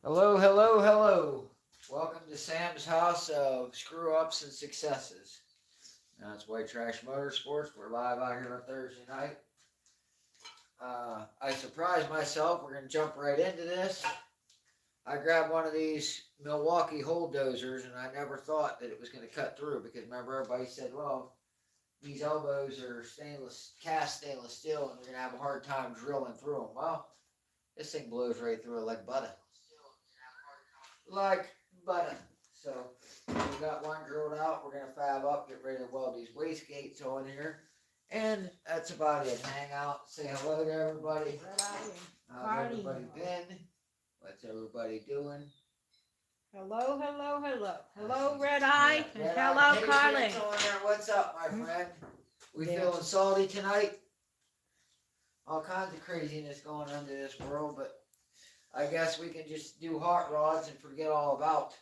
Hello, hello, hello. Welcome to Sam's house of screw ups and successes. Now it's White Trash Motorsports. We're live out here on Thursday night. I surprised myself. We're going to jump right into this. I grabbed one of these Milwaukee bulldozers and I never thought that it was going to cut through because remember, everybody said, well, these elbows are cast stainless steel, and you're going to have a hard time drilling through them. Well, this thing blows right through it like butter. Like butter. So we got one drilled out. We're gonna fab up, get ready to weld these wastegates on here, and that's about it. Hang out, say hello to everybody. How's everybody been? What's everybody doing? Hello, hello, hello. Hello, Red Eye, and hello, Carly. What's up, my friend? We feeling salty tonight? All kinds of craziness going on in this world, but I guess we can just do hot rods and forget all about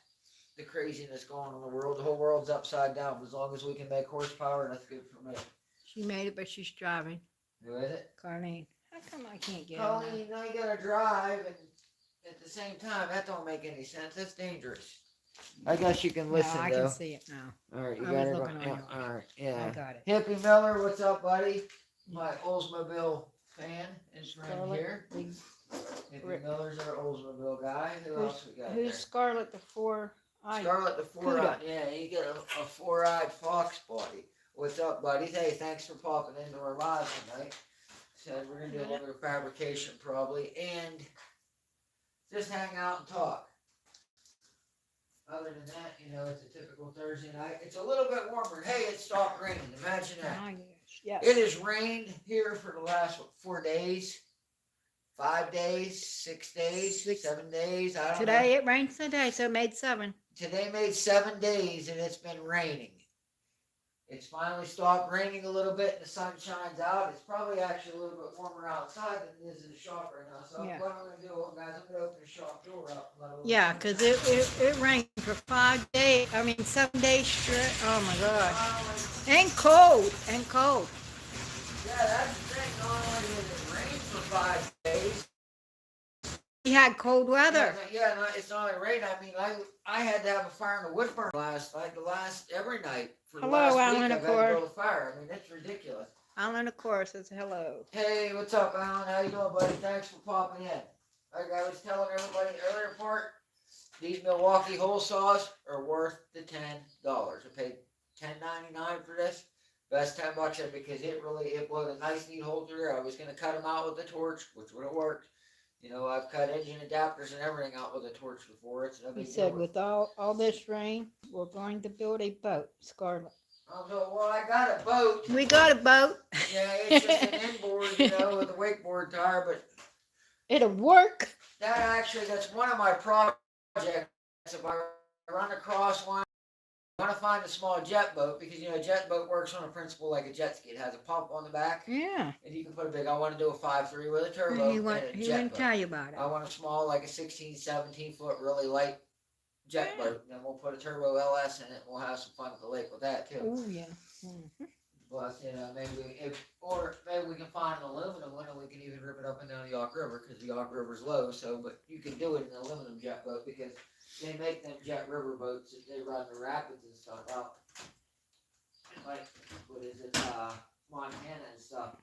the craziness going on in the world. The whole world's upside down. As long as we can make horsepower, that's good for me. She made it, but she's driving. Who is it? Carlene. How come I can't get Colleen, now you gotta drive and at the same time. That don't make any sense. That's dangerous. I guess you can listen, no, I can see it now. All right, you I got was it. looking on yours. All right, yeah. I got it. Hippie Miller, what's up, buddy? My Oldsmobile fan is right Scarlet, here. Hippie Miller's our Oldsmobile guy. Who else we got Who's there? Scarlet the four-eyed? Scarlet the four-eyed. Yeah, you get a four-eyed fox body. What's up, buddy? Hey, thanks for popping into our live tonight. Said we're gonna do a little bit of fabrication probably, and just hang out and talk. Other than that, it's a typical Thursday night. It's a little bit warmer. Hey, it stopped raining. Imagine that. Oh, yes. It has rained here for the last 4 days, 5 days, 6 days, 7 days. I don't know. Today it rained today, so it made 7. Today made 7 days, and it's been raining. It's finally stopped raining a little bit, and the sun shines out. It's probably actually a little bit warmer outside than it is in the shop right now. So what I'm going to do, guys, I'm going to open the shop door up. Yeah, because it rained for 5 days. I mean, 7 days straight. Oh, my God. And cold. And cold. Yeah, that's the thing. Not only did it rain for 5 days. We had cold weather. Yeah, it's not only rain. I mean, I had to have a fire in the wood burn every night for the last week. I've had to build a fire. I mean, it's ridiculous. Alan, of course, says hello. Hey, what's up, Alan? How you doing, buddy? Thanks for popping in. Like I was telling everybody earlier part, these Milwaukee hole saws are worth the $10. I paid $10.99 for this. Best $10 because it blowed a nice neat hole through there. I was gonna cut them out with a torch, which would have worked. I've cut engine adapters and everything out with a torch before. It's no big deal. He said, with all this rain, we're going to build a boat, Scarlet. Well, I got a boat. We got a boat. Yeah, it's just an inboard, with a wakeboard tire, but it'll work. That's one of my projects. If I run across one, I want to find a small jet boat because a jet boat works on a principle like a jet ski. It has a pump on the back. Yeah. And you can put a big. I want to do a 5.3 with a turbo. He wouldn't tell you about it. I want a small, like a 16, 17 foot, really light jet boat. And then we'll put a turbo LS in it. And we'll have some fun at the lake with that too. Oh yeah. Mm-hmm. But maybe we can find an aluminum one and we can even rip it up and down the Yawk River because the Yawk River's low. So, but you can do it in an aluminum jet boat because they make them jet river boats that they run the rapids and stuff out. Like, what is it, Montana and stuff.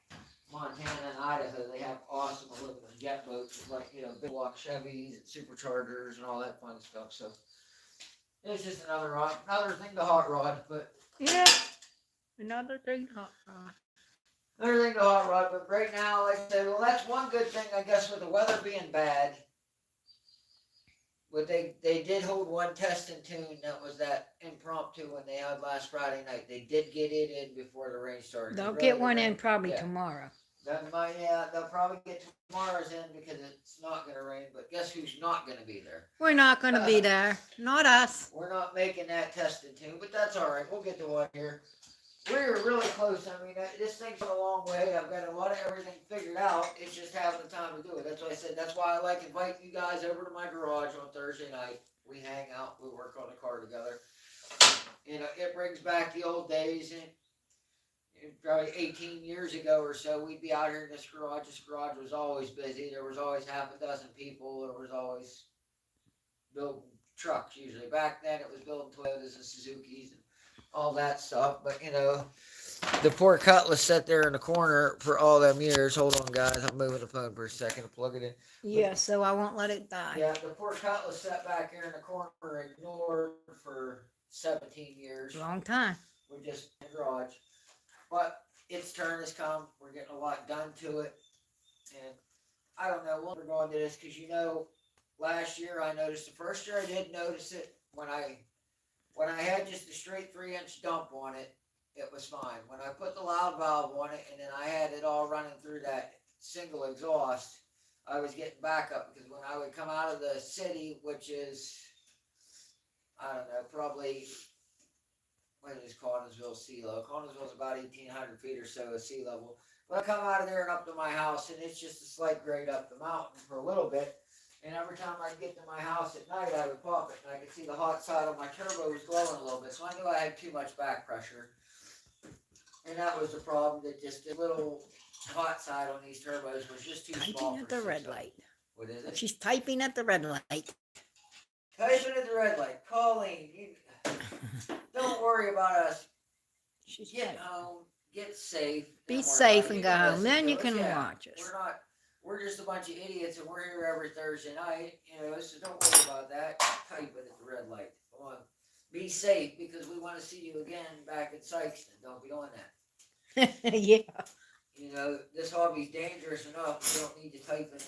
Montana and Idaho, they have awesome aluminum jet boats with big block Chevys and superchargers and all that fun stuff. So, it's just another thing to hot rod, but. Yeah, another thing to hot rod. Another thing to hot rod, but right now, like I said, well, that's one good thing, I guess, with the weather being bad. But they did hold one test and tune. That was that impromptu when they had last Friday night. They did get it in before the rain started. They'll get one in probably tomorrow. They'll probably get tomorrow's in because it's not going to rain. But guess who's not going to be there? We're not going to be there. Not us. We're not making that test and tune, but that's all right. We'll get to one here. We're really close. I mean, this thing's come a long way. I've got a lot of everything figured out. It's just having the time to do it. That's why I said, that's why I like inviting you guys over to my garage on Thursday night. We hang out. We work on the car together. It brings back the old days. And probably 18 years ago or so, we'd be out here in this garage. This garage was always busy. There was always half a dozen people. There was always build trucks usually. Back then it was building Toyotas and Suzuki's and all that stuff. But the poor Cutlass sat there in the corner for all them years. Hold on, guys. I'm moving the phone for a second to plug it in. Yeah, so I won't let it die. Yeah, the poor Cutlass sat back here in the corner, ignored for 17 years. Long time. We're just in the garage. But its turn has come. We're getting a lot done to it. And I don't know, we'll go into this because last year I noticed, the first year I did notice it when I had just a straight 3-inch dump on it, it was fine. When I put the loud valve on it and then I had it all running through that single exhaust, I was getting backup because when I would come out of the city, which is, I don't know, probably, what is Connellsville sea level? Connellsville's about 1,800 feet or so of sea level. But I come out of there and up to my house, and it's just a slight grade up the mountain for a little bit. And every time I'd get to my house at night, I would pop it, and I could see the hot side of my turbo was glowing a little bit. So I knew I had too much back pressure. And that was the problem, that just the little hot side on these turbos was just too small. Typing at the red light. What is it? She's typing at the red light. Typing at the red light. Colleen, don't worry about us. She's Get home, get safe. Be safe and go home. Then you can watch us. We're just a bunch of idiots, and we're here every Thursday night, so don't worry about that. Type it at the red light. Come on. Be safe, because we want to see you again back at Sykeston. Don't be doing that. Yeah. This hobby's dangerous enough. You don't need to type it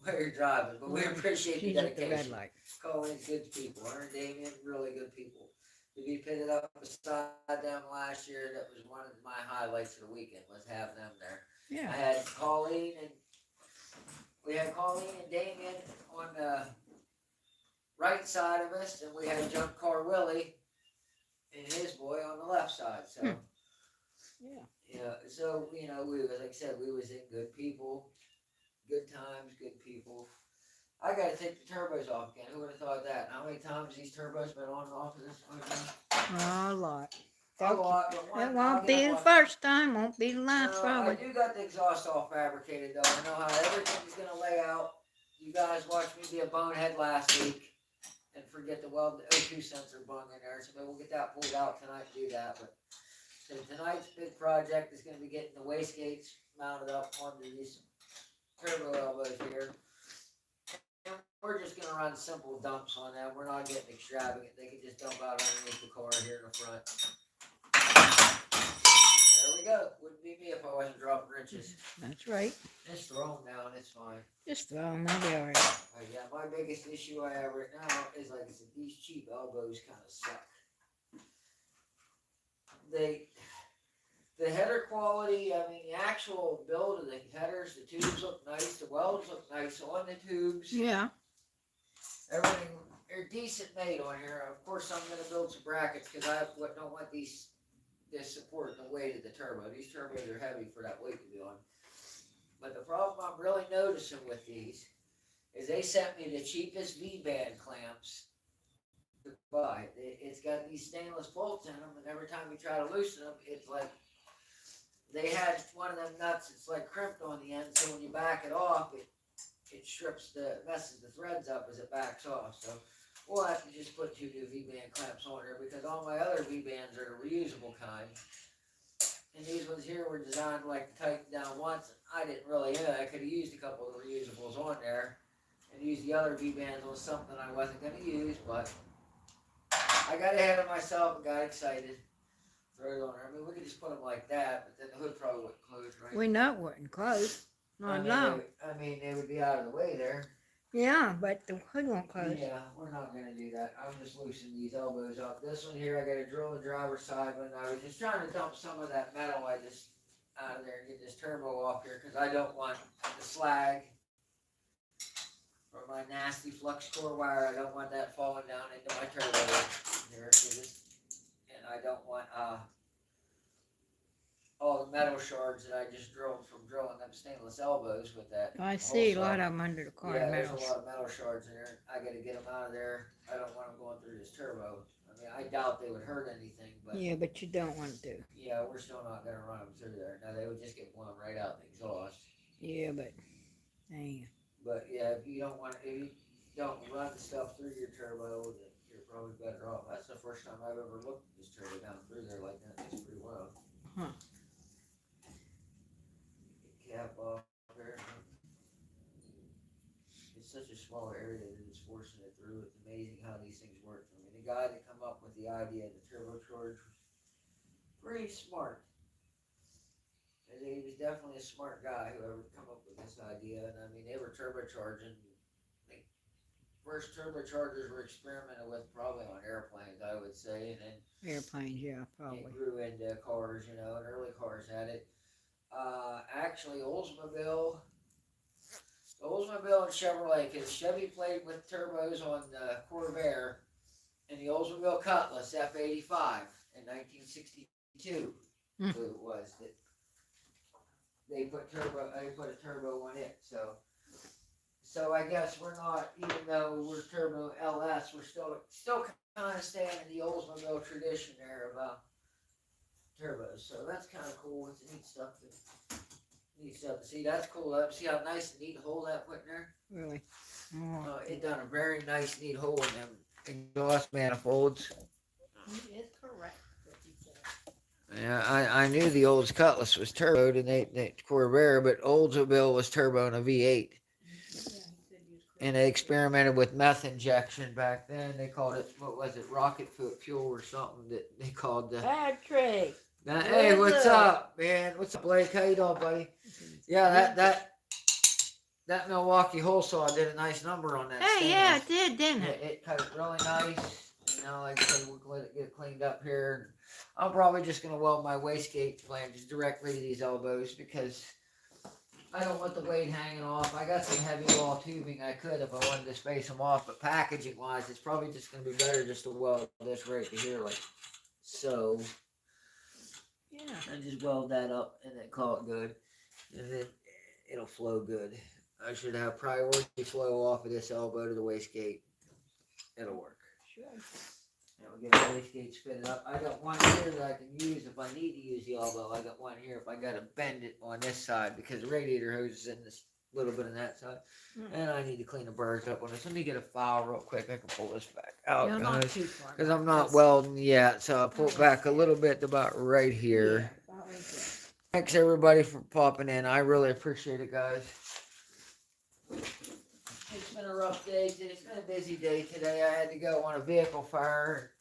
while you're driving, but we appreciate the She's at the dedication. red light. Colin's good people. Her and Damien, really good people. To be pitted up beside them last year, that was one of my highlights of the weekend, was having them there. Yeah. We had Colleen and Damien on the right side of us, and we had Junk Car Willie and his boy on the left side. So, so we was, like I said, we was in good people, good times, good people. I gotta take the turbos off again. Who would have thought that? How many times these turbos been on and off of this one? A lot. A lot, but It won't be the first time, won't be the last, I probably. do got the exhaust all fabricated though. I know how everything's gonna lay out. You guys watched me be a bonehead last week and forget to weld the O2 sensor bung in there. So we'll get that pulled out tonight and do that. But so tonight's big project is gonna be getting the wastegates mounted up onto these turbo elbows here. And we're just gonna run simple dumps on them. We're not getting extravagant. They can just dump out underneath the car here in the front. There we go. Wouldn't be me if I wasn't dropping wrenches. That's right. Just throw them down, it's fine. Just throw them, they'll be all right. Yeah, my biggest issue I have right now is, like I said, these cheap elbows kind of suck. The header quality, I mean, the actual build of the headers, the tubes look nice, the welds look nice on the tubes. Yeah. Everything, they're decent made on here. Of course, I'm going to build some brackets because I don't want this support the weight of the turbo. These turbos are heavy for that weight to be on. But the problem I'm really noticing with these is they sent me the cheapest V-band clamps to buy. It's got these stainless bolts in them, and every time you try to loosen them, it's like they had one of them nuts. It's like crimped on the end, so when you back it off, it messes the threads up as it backs off. So we'll have to just put 2 new V-band clamps on there because all my other V-bands are the reusable kind. And these ones here were designed like to tighten down once. I didn't really know. I could have used a couple of the reusables on there and used the other V-bands on something I wasn't going to use, but I got ahead of myself and got excited. Throw it on there. I mean, we could just put them like that, but then the hood probably wouldn't close, right? We know it wouldn't close. Not now. They would be out of the way there. Yeah, but the hood won't close. Yeah, we're not going to do that. I'm just loosening these elbows up. This one here, I got to drill the driver's side one. I was just trying to dump some of that metal I just out of there and get this turbo off here because I don't want the slag or my nasty flux core wire. I don't want that falling down into my turbo here. And I don't want all the metal shards that I just drilled from drilling them stainless elbows with that. I see a lot of them under the car. Yeah, metals. there's a lot of metal shards in there. I got to get them out of there. I don't want them going through this turbo. I mean, I doubt they would hurt anything, but Yeah, but you don't want to. yeah, we're still not going to run them through there. Now, they would just get blown right out the exhaust. Yeah, but dang. But yeah, if you don't want, if don't run stuff through your turbo, then you're probably better off. That's the first time I've ever looked at this turbo down through there like that. It's pretty well. Huh. Cap off there. It's such a small area that it's forcing it through. It's amazing how these things work. I mean, the guy that come up with the idea of the turbocharge was pretty smart. He was definitely a smart guy, whoever come up with this idea. And I mean, they were turbocharging. The first turbochargers were experimented with probably on airplanes, I would say, and then Airplanes, yeah, probably. it grew into cars. You know, and early cars had it. Actually, Oldsmobile and Chevrolet, because Chevy played with turbos on the Corvair and the Oldsmobile Cutlass F85 in 1962. Mm. So it was that they put a turbo on it. So I guess we're not, even though we're turbo LS, we're still kind of staying in the Oldsmobile tradition there about turbos. So that's kind of cool. It's neat stuff to see. That's cool. See how nice and neat hole that put in there? Really? Oh. It done a very nice neat hole in them exhaust manifolds. He is correct. Yeah, I knew the old Cutlass was turboed and they Corvair, but Oldsmobile was turbo in a V8. And they experimented with meth injection back then. They called it, what was it, rocket fuel or something that they called the... Patrick! Hey, what's up, man? What's up, Blake? How you doing, buddy? Yeah, that Milwaukee hole saw did a nice number on that. Hey, yeah, it did, didn't it? It cut it really nice. You know, like I said, we'll let it get cleaned up here. I'm probably just going to weld my wastegate flanges directly to these elbows because I don't want the blade hanging off. I got some heavy wall tubing I could if I wanted to space them off, but packaging wise, it's probably just going to be better just to weld this right to here like so. Yeah. And just weld that up and then call it good. And then it'll flow good. I should have priority flow off of this elbow to the wastegate. It'll work. Sure. And we'll get the wastegate fitted up. I got one here that I can use if I need to use the elbow. I got one here if I got to bend it on this side because the radiator hose is in this little bit on that side. And I need to clean the burrs up on this. Let me get a file real quick. I can pull this back out. You're not too far. Because I'm not welding yet, so I'll pull it back a little bit to about right here. Yeah, about right there. Thanks everybody for popping in. I really appreciate it, guys. It's been a rough day. It's been a busy day today. I had to go on a vehicle fire.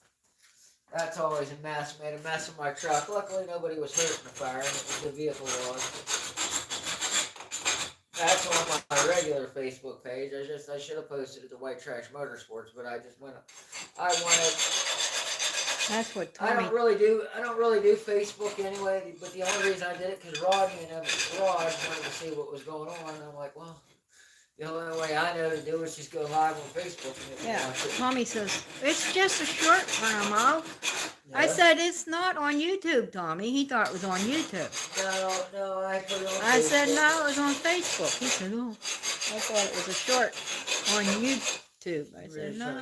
That's always a mess. Made a mess of my truck. Luckily, nobody was hurt in the fire, and it was the vehicle was. That's on my regular Facebook page. I should have posted it to White Trash Motorsports, but I just went. I wanted. That's what I don't really do Facebook anyway. But the only reason I did it because Rodney and Rod wanted to see what was going on, and I'm like, well, the only way I know to do is just go live on Facebook. Yeah, Tommy says, it's just a short promo. Yeah. I said, it's not on YouTube, Tommy. He thought it was on YouTube. No, I put it on I Facebook. said, no, it was on Facebook. He said, oh, I thought it was a short on YouTube. I said, no,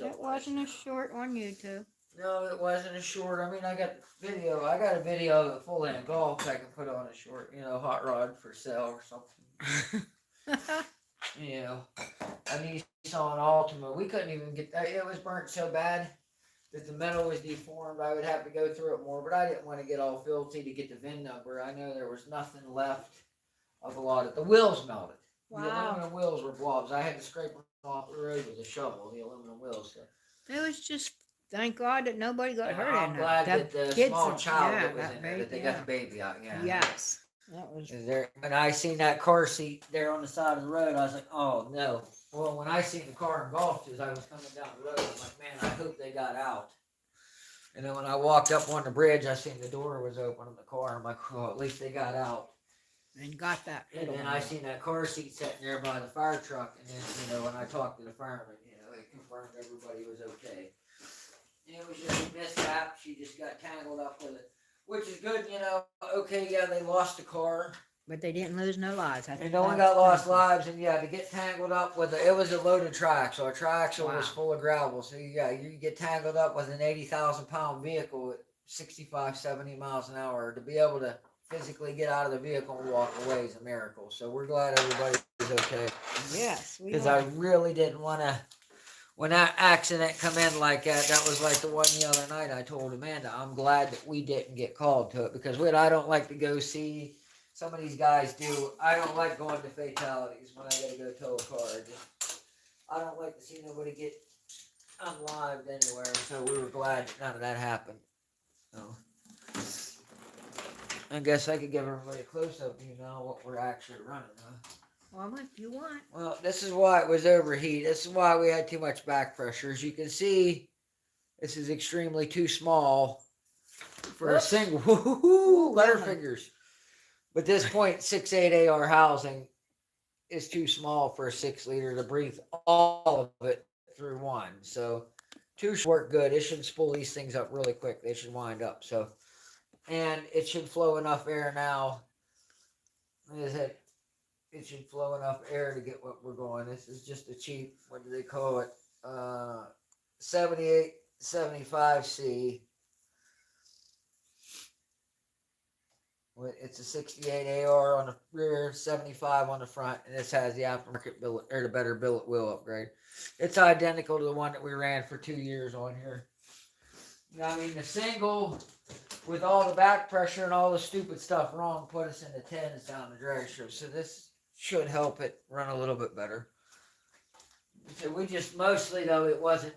it wasn't a short on YouTube. No, it wasn't a short. I mean, I got a video of a full-length golf I can put on a short, hot rod for sale or something. A Nissan Altima. We couldn't even get that. It was burnt so bad that the metal was deformed. I would have to go through it more, but I didn't want to get all filthy to get the VIN number. I know there was nothing left of a lot of the wheels melted. Wow. The aluminum wheels were blobs. I had to scrape them off the road with a shovel, the aluminum wheels. So. It was just, thank God that nobody got hurt I'm in glad that the small child that was in there, that they got the baby out. Yeah. Yes. That was. When I seen that car seat there on the side of the road, I was like, oh no. Well, when I seen the car engulfed as I was coming down the road, I'm like, man, I hope they got out. And then when I walked up on the bridge, I seen the door was open in the car. I'm like, oh, at least they got out. And got that. And then I seen that car seat sitting there by the fire truck. And then, when I talked to the fireman, they confirmed everybody was okay. And it was just a mishap. She just got tangled up with it. Which is good, okay, yeah, they lost the car. But they didn't lose no lives. And no one got lost lives, and yeah, to get tangled up with it was a loaded triaxle. Our triaxle was full of gravel, so you get tangled up with an 80,000-pound vehicle at 65, 70 miles an hour. To be able to physically get out of the vehicle and walk away is a miracle. So we're glad everybody okay. Yes, we Because I are. really didn't want to. When that accident come in like that, that was like the one the other night. I told Amanda, I'm glad that we didn't get called to it because I don't like to go see. Some of these guys do. I don't like going to fatalities when I gotta go tow a car. I don't like to see nobody get unlived anywhere. So we were glad that none of that happened. So I guess I could give everybody a close up. You know what we're actually running. Huh? Well, if you want. Well, this is why it was overheat. This is why we had too much back pressure. As you can see, this is extremely too small for a single. Butterfingers. But this 0.68 AR housing is too small for a 6 liter to breathe all of it through one. So two should work good. It should spool these things up really quick. They should wind up. So, and it should flow enough air now. Like I said, it should flow enough air to get what we're going. This is just a cheap, what do they call it? 7875C. It's a 68 AR on the rear, 75 on the front, and this has the aftermarket billet or the better billet wheel upgrade. It's identical to the one that we ran for 2 years on here. I mean, the single with all the back pressure and all the stupid stuff wrong put us in the 10s down the drag strip. So this should help it run a little bit better. So we just mostly though it wasn't.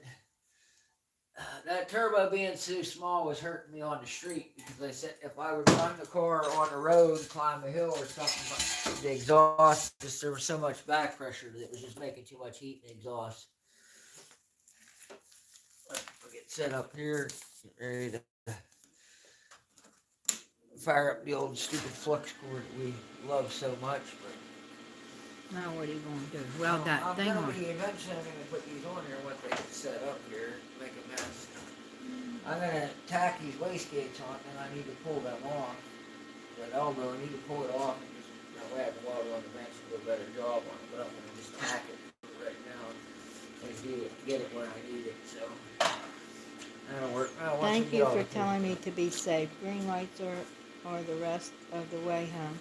That turbo being so small was hurting me on the street because I said if I would run the car on the road, climb a hill or something, the exhaust, just there was so much back pressure that it was just making too much heat in the exhaust. We'll get set up here, ready to fire up the old stupid flux cord that we love so much. But Now what are you going to do? Well, that thing on. Eventually I'm going to put these on here once they get set up here, make a mess. I'm going to tack these wastegates on, and I need to pull them off. That elbow, I need to pull it off, and just, that way I can water on the bench and do a better job on it. But I'm going to just tack it right now and get it where I need it. So that'll work. Thank you for telling me to be safe. Green lights are the rest of the way home.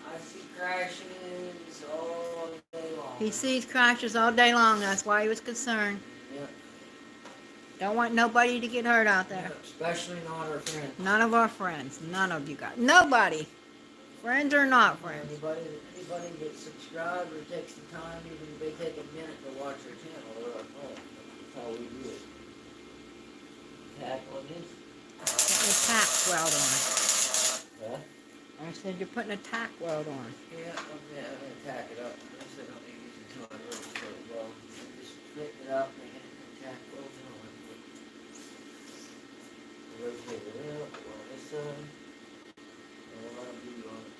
I see crashes all day long. He sees crashes all day long. That's why he was concerned. Yeah. Don't want nobody to get hurt out there. Yeah, especially not our friends. None of our friends. None of you guys. Nobody. Friends or not friends. Anybody that subscribes or takes the time, even if they take a minute to watch our channel, they're our friends. That's how we do it. Tackling this. Putting a tack weld on. Yeah? I said you're putting a tack weld on. Yeah, I'm gonna tack it up. I said I don't need to use until I really start it well. Just fit it up and tack welds on it. Rotate it up on this side. And we'll let them do on it.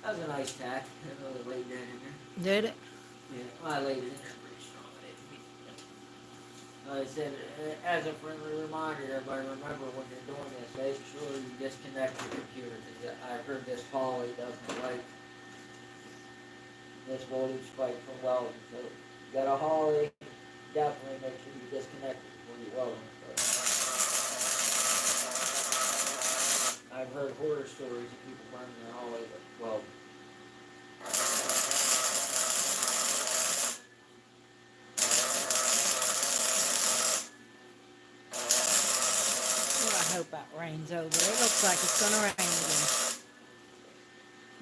That was a nice tack. I really laid that in there. Did it? Yeah, well, I laid it in there pretty strong. Like I said, as a friendly reminder, everybody remember when you're doing this, make sure you disconnect your computer. Because I heard this poly doesn't like this voltage spike from welding. So you got a Holly, definitely make sure you disconnect it before you weld them. I've heard horror stories of people burning their Holly with welding. I hope that rain's over. It looks like it's going to rain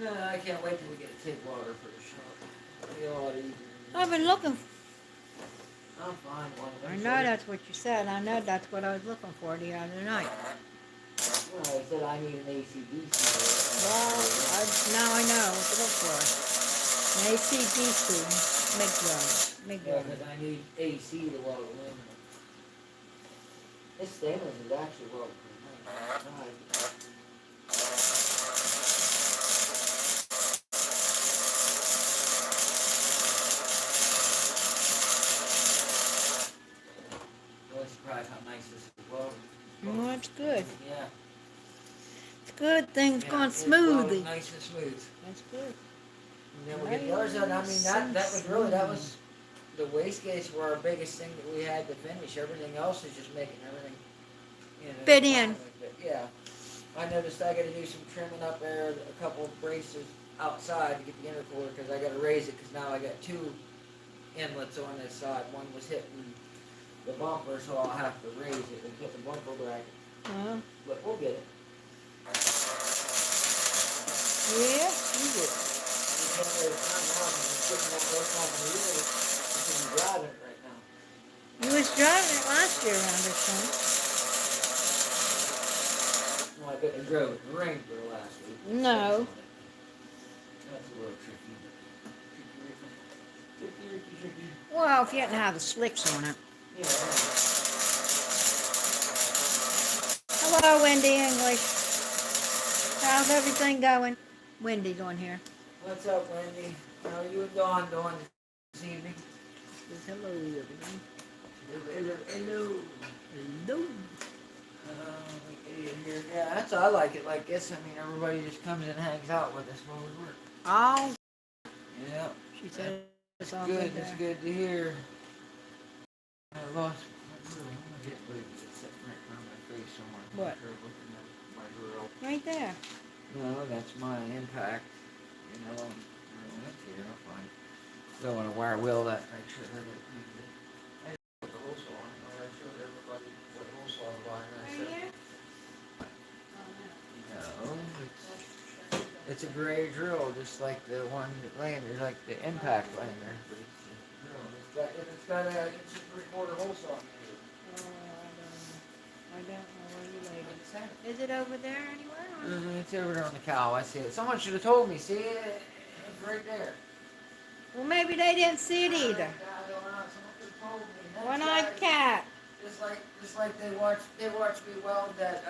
again. I can't wait till we get to take water for the shop. I've been looking. I'll find one. I know that's what you said. I know that's what I was looking for the other night. Well, I said I need an ACDC. Well, now I know what to look for. An ACDC. MIG Yeah, because I need AC to weld aluminum. This stainless is actually well nice. I was surprised how nice this is welded. Well, it's good. Yeah. It's good. Things Yeah, going it's smoothly. nice and smooth. That's good. And then we'll get the other side. I mean, that was really, the wastegates were our biggest thing that we had to finish. Everything else is just making everything, Fit in. Yeah. I noticed I got to do some trimming up there, a couple of braces outside to get the intercooler because I got to raise it because now I got two inlets on this side. One was hitting the bumper, so I'll have to raise it and put the bumper bracket. But we'll get it. Yeah, you did. You was driving it last year around this time. Well, I couldn't have drove it in the rain for last week. No. That's a little tricky. Tricky. Well, if you hadn't had the slicks on it. Yeah. Hello, Wendy English. How's everything going? Wendy's on here. What's up, Wendy? How are you and Dawn doing this evening? Hello, everyone. Hello. Hello. Yeah, that's I like it like this. I mean, everybody just comes and hangs out with us while we work. Oh. Yeah. She said it's all Good. good It's there. good to hear. I lost my drill. I'm gonna get rid of it. It's sitting right in my face somewhere. What? Looking at my drill. Right there. No, that's my impact. That's here. I'll find it. Don't want to wire wheel that. Make sure that it. I put the hole saw on. I showed everybody what hole saw I'm buying. I said, here? no, it's a gray drill, just like the one that landed, like the impact lander. But it's a drill. It's got a 3/4 hole saw. I don't know where you laid it. Is it over there anywhere? It's over there on the cow. I see it. Someone should have told me. See it? It's right there. Well, maybe they didn't see it either. I don't know. Someone could have told me. One-eyed cat. Just like they watched me weld that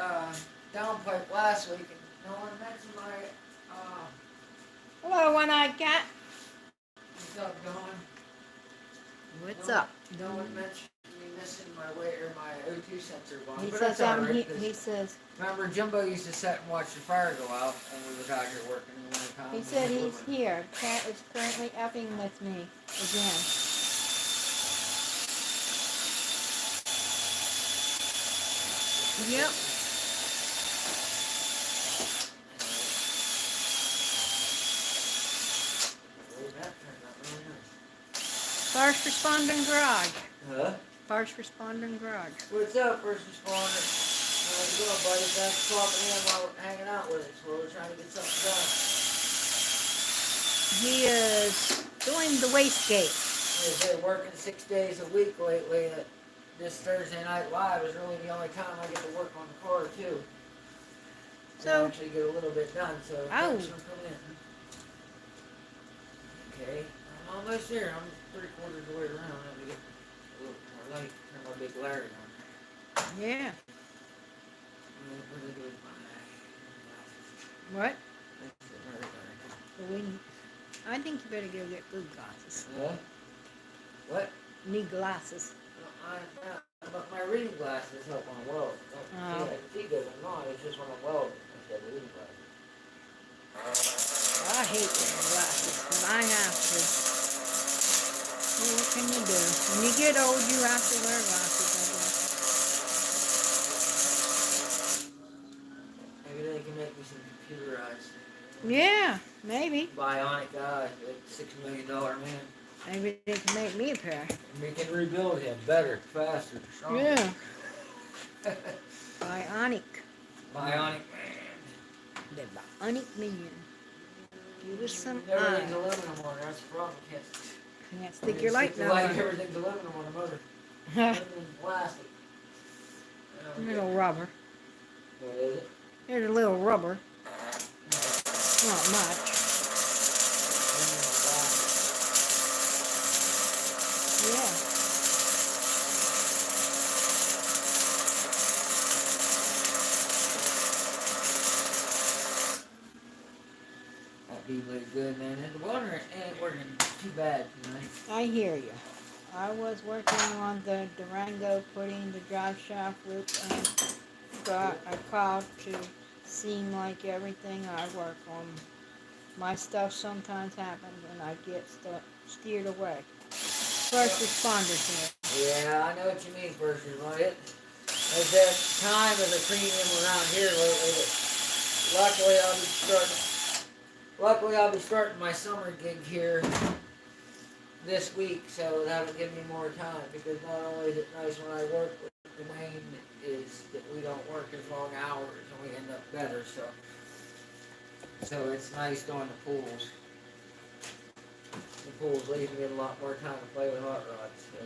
downpipe last week, and no one mentioned my Hello, one-eyed cat. what's up, Dawn? What's up? No one mentioned me missing my my O2 sensor bomb. He But says, that's all right, 'cause he says, remember Jimbo used to sit and watch the fire go out when we was out here working in the wintertime. he said he's here. Cat is currently effing with me again. Yep. First responding garage. Huh? First responding garage. What's up, first responder? How's it going, buddy? Thanks for popping in while we're hanging out with us. While we're trying to get something done. He is doing the wastegate. They've been working 6 days a week lately. This Thursday Night Live is really the only time I get to work on the car, too. So, I actually get a little bit done, so thanks for coming in. Okay, I'm almost there. I'm 3/4 of the way around. Let me get a little more light. Turn my big Larry on. yeah. Where did I do What? my... I think you better go get good glasses. What? You need glasses. But my reading glasses help on weld. Oh. See good or not, it's just when I'm welding. I said reading glasses. I hate wearing glasses, but I have to. Well, what can you do? When you get old, you have to wear glasses, I guess. Maybe they can make me some computerized. Yeah, maybe. Bionic guy, like $6 million man. Maybe they can make me a pair. And we can rebuild him better, faster, stronger. Yeah. Bionic. Bionic man. The bionic man. Give us some Everything's eyes. aluminum on there, that's the problem. Can't stick your light down. down. Everything's aluminum on the motor. Everything's plastic. Little rubber. What is it? There's a little rubber. Not much. Yeah. That'd be really good, man. And the water ain't working too bad tonight. I hear you. I was working on the Durango, putting the drive shaft with got a called to seem like everything I work on. My stuff sometimes happens and I get steered away. first responders here. Yeah, I know what you mean, first responders. There's that time of the premium around here lately, but luckily I'll be starting my summer gig here this week, so that'll give me more time, because not only is it nice when I work with Dwayne, is that we don't work as long hours and we end up better, so it's nice doing the pools. The pools leave me a lot more time to play with hot rods. So.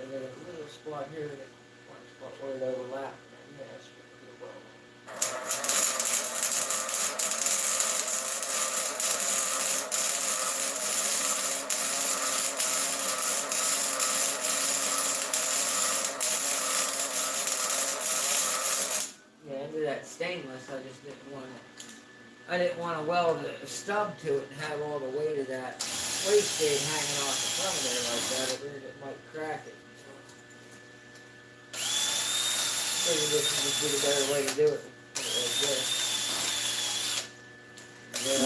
And then a little spot here, one spot where it overlaps. Yes, yeah, into that stainless, I just didn't want to. I didn't want to weld a stub to it and have all the weight of that wastegate hanging off the front of there like that. I figured it might crack it. So, maybe this would just be the better way to do it.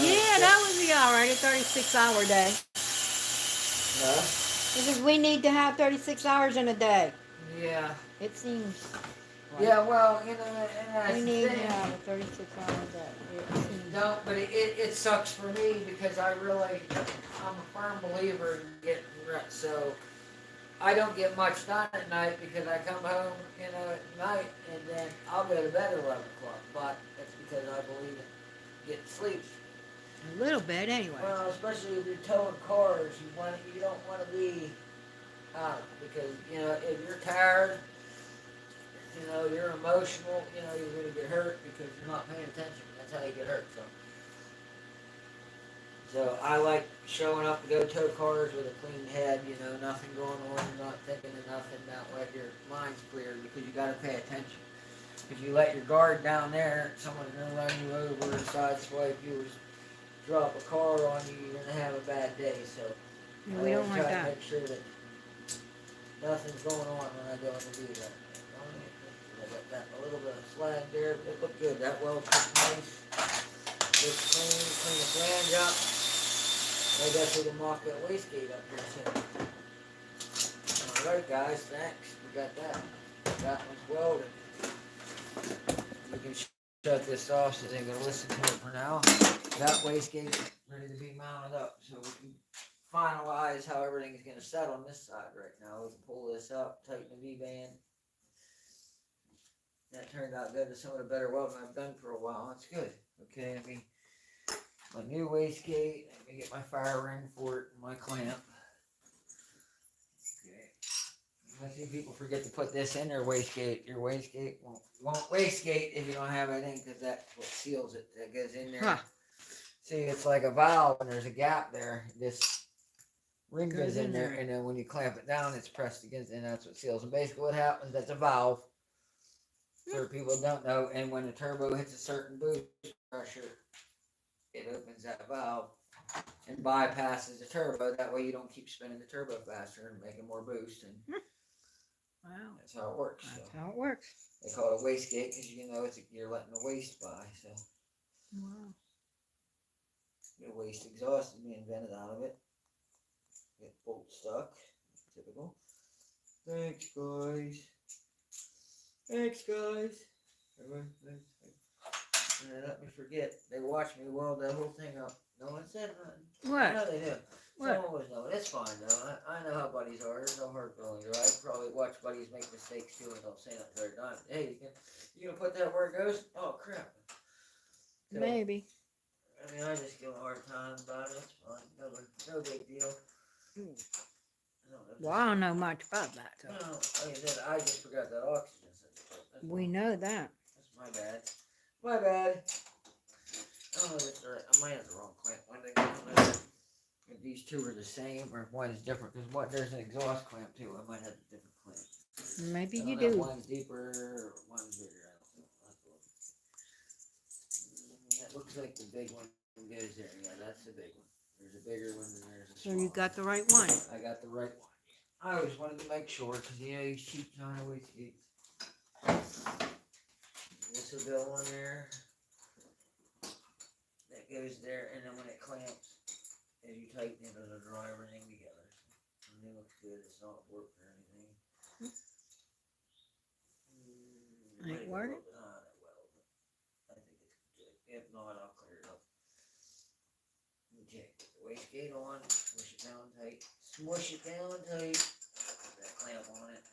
Yeah, that would be alright, a 36-hour day. Huh? Because we need to have 36 hours in a day. Yeah. It seems. Yeah, well, you know, and that's We the need to thing. have a 36-hour day. It seems. Don't, but it sucks for me because I'm a firm believer in getting rest. So I don't get much done at night because I come home, at night, and then I'll go to bed at 11 o'clock. But that's because I believe in getting sleep. A little bit, anyway. Well, especially if you're towing cars, you don't want to be out because if you're tired, you're emotional, you're going to get hurt because you're not paying attention. That's how you get hurt. So I like showing up to go tow cars with a clean head, nothing going on, you're not thinking of nothing, that way your mind's clear because you got to pay attention. If you let your guard down there, someone's going to run you over, sideswipe you, or drop a car on you, you're going to have a bad day. So We don't like try that. to make sure that nothing's going on when I go in to do that. I got that a little bit of slag there, but it looked good. That weld took nice. Looks clean the flange up. I guess we can mock that wastegate up here soon. Alright guys, thanks. We got that. That one's welded. We can shut this off so they're going to listen to it for now. That wastegate is ready to be mounted up, so we can finalize how everything's going to set on this side right now. We can pull this up, tighten the V-band. That turned out good. It's some of the better welding I've done for a while. That's good. Okay, my new wastegate. Let me get my fire ring for it and my clamp. Okay. I see people forget to put this in their wastegate. Your wastegate won't wastegate if you don't have anything because that's what seals it. That goes in there. Huh. See, it's like a valve and there's a gap there. This ring goes in there and then when you clamp it down, it's pressed against and that's what seals. And basically what happens, that's a valve. For people who don't know, and when the turbo hits a certain boost pressure, it opens that valve and bypasses the turbo. That way you don't keep spinning the turbo faster and making more boost. And wow, that's how it works. That's how it works. They call it a wastegate because you're letting the waste by. So wow, the waste exhaust is being vented out of it. Get bolt stuck. Typical. Thanks, guys. Thanks, guys. Everyone, thanks. And they let me forget. They watched me weld that whole thing up. No one said nothing. What? I know they do. What? Someone was knowing. It's fine, though. I know how buddies are. There's no hurt feelings. I probably watch buddies make mistakes, too, and don't say nothing every time. Hey, you gonna put that where it goes? Oh, crap. So, maybe. I mean, I just give a hard time about it. It's fine. No big deal. Well, I don't know much about that. So. No, like I said, I just forgot that oxygen. We know that. That's my bad. My bad. I don't know if it's the right. I might have the wrong clamp. If these two are the same or if one is different. Because there's an exhaust clamp too. I might have a different clamp. Maybe I you don't know do. if one's deeper or one's bigger. I don't know. That looks like the big one goes there. Yeah, that's the big one. There's a bigger one and there's a So smaller you got the right one. I got the right one. I always wanted to make sure because these cheap China wastegates. This will go on there. That goes there, and then when it clamps, as you tighten it, it'll draw everything together. And Everything looks good. It's not warped or anything. Ain't working? I think it's good. If not, I'll clear it up. Okay, put the wastegate on, smush it down tight. Smush it down tight. Put that clamp on it.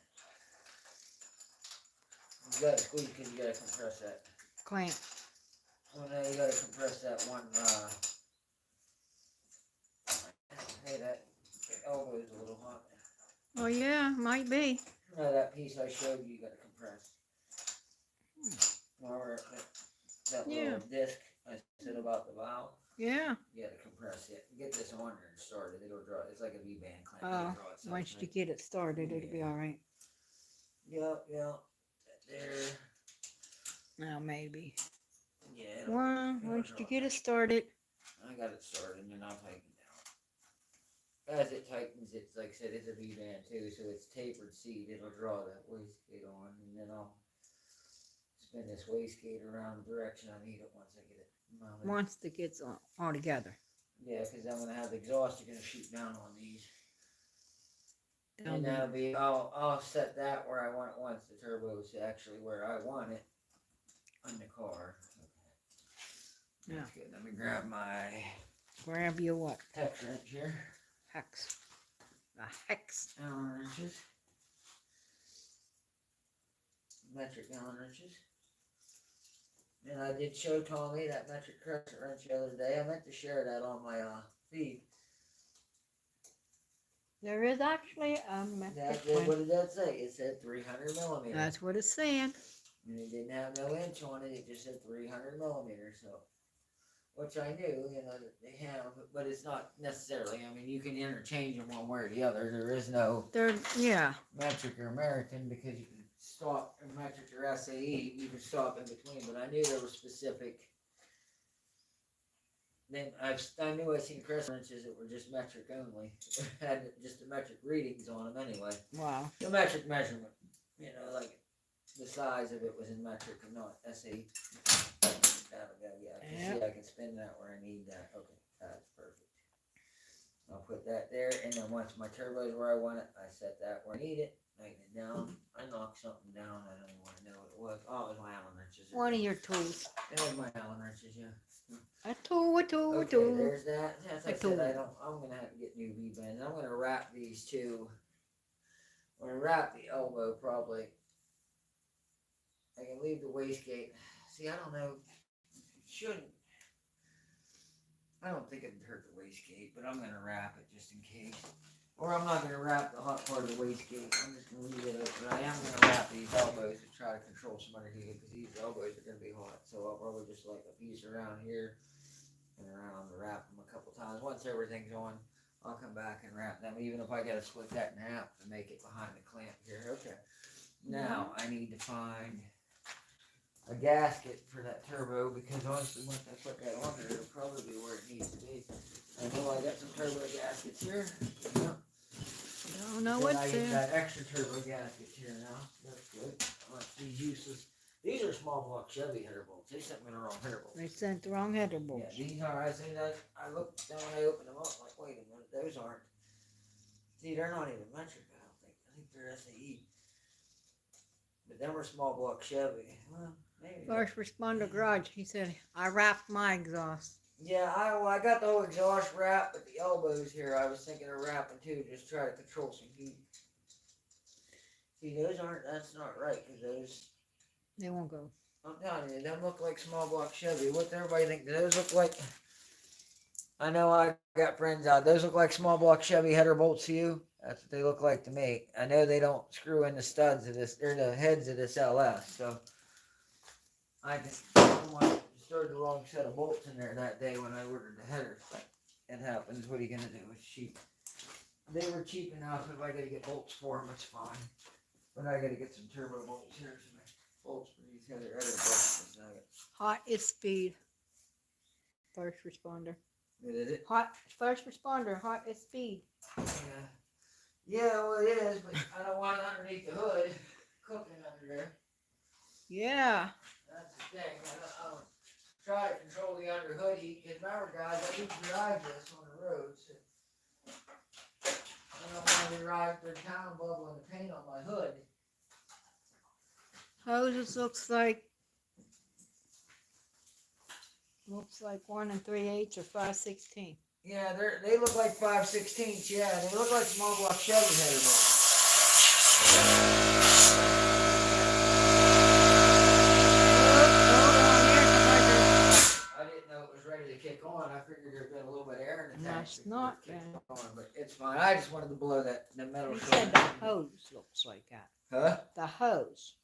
You gotta squeeze because you gotta compress that. Clamp. Oh no, you gotta compress that one, hey, that elbow is a little hot. Oh yeah, might be. No, that piece I showed you, you gotta compress. Or that Yeah. little disc I said about the valve, Yeah. you gotta compress it. Get this on there and start it, it'll draw, it's like a V-band clamp. Oh, It'll draw itself once you tight. get it started, it'll be all right. Yep, there. Now maybe. Yeah, Well, once you get it started. I got it started and then I'll tighten it down. As it tightens, it's like I said, it's a V-band too, so it's tapered seat. It'll draw that wastegate on, and then I'll spin this wastegate around the direction I need it once I get it mounted. Once it gets all together. Yeah, because I'm gonna have the exhaust gonna shoot down on these, Down and there. that'll be I'll set that where I want it once the turbo's actually where I want it on the car. Okay. That's good. Let me grab my Grab your what? hex wrench here. Hex. A hex. Allen wrenches. Metric Allen wrenches. And I did show Tommy that metric crescent wrench the other day. I meant to share that on my feed. There is actually a metric one. What did that say? It said 300 millimeters. That's what it's saying. And it didn't have no inch on it. It just said 300 millimeters. So, which I knew, that they have, but it's not necessarily. I mean, you can interchange them one way or the other. There is no Yeah. metric or American because you can stop in metric or SAE. You can stop in between. But I knew there were specific. Then I knew I seen crescent wrenches that were just metric only. Had just the metric readings on them anyway. Wow. The metric measurement, like the size of it was in metric and not SAE. That'll go, yeah. I can see I can spin that where I need that. Okay, that's perfect. I'll put that there, and then once my turbo's where I want it, I set that where I need it. Tighten it down. I knocked something down. I don't even want to know what it was. Oh, it was my Allen wrenches. One of your tools. It was my Allen wrenches, yeah. A tool. Okay, there's that. As I said, I'm gonna have to get new V-bands. I'm gonna wrap these two. I'm gonna wrap the elbow probably. I can leave the wastegate. See, I don't know. Shouldn't. I don't think it'd hurt the wastegate, but I'm gonna wrap it just in case. Or I'm not gonna wrap the hot part of the wastegate. I'm just gonna leave it open. I am gonna wrap these elbows to try to control some underheating because these elbows are gonna be hot. So I'll probably just like a piece around here and around to wrap them a couple times. Once everything's on, I'll come back and wrap them. Even if I gotta split that in half to make it behind the clamp here. Okay. Now I need to find a gasket for that turbo because honestly once I put that on there it'll probably be where it needs to be. I know I got some turbo gaskets here. Yep. Don't know what's I there. got extra turbo gaskets here now. That's good. These useless. These are small block Chevy header bolts. They sent me the wrong header bolts. They sent the wrong header bolts. Yeah, these are. I see that. I looked down when I opened them up. Like, wait a minute, those aren't. See, they're not even metric. I don't think. I think they're SAE. But them are small block Chevy. Well, maybe. First responder garage. He said, I wrapped my exhaust. Yeah, I got the whole exhaust wrap, but the elbows here I was thinking of wrapping too, just try to control some heat. See, those aren't, that's not right, because those, They won't go. I'm telling you, them look like small block Chevy. What does everybody think? Do those look like, I know I got friends out, those look like small block Chevy header bolts to you? That's what they look like to me. I know they don't screw in the studs of this, or the heads of this LS, so I just started the wrong set of bolts in there that day when I ordered the header. It happens. What are you gonna do? It's cheap. They were cheap enough. If I gotta get bolts for them, it's fine. But I gotta get some turbo bolts here. Some bolts for these header bolts. Hot is speed. First responder. What is it? Hot first responder. Hot is speed. Yeah. Yeah, well it is, but I don't want it underneath the hood, cooking under there. Yeah. That's the thing. I don't try to control the under hood heat because remember, guys, I used to drive this on the road. So I I'm gonna be riding through town bubbling the paint on my hood. Hoses looks like 1 3/8 or 5/16. Yeah, they look like 5/16. Yeah, they look like small block Chevy headers. I didn't know it was ready to kick on. I figured there'd been a little bit of air in the tank. Must not been. But it's fine. I just wanted to blow the metal. You said the hose looks like that. Huh? The hose.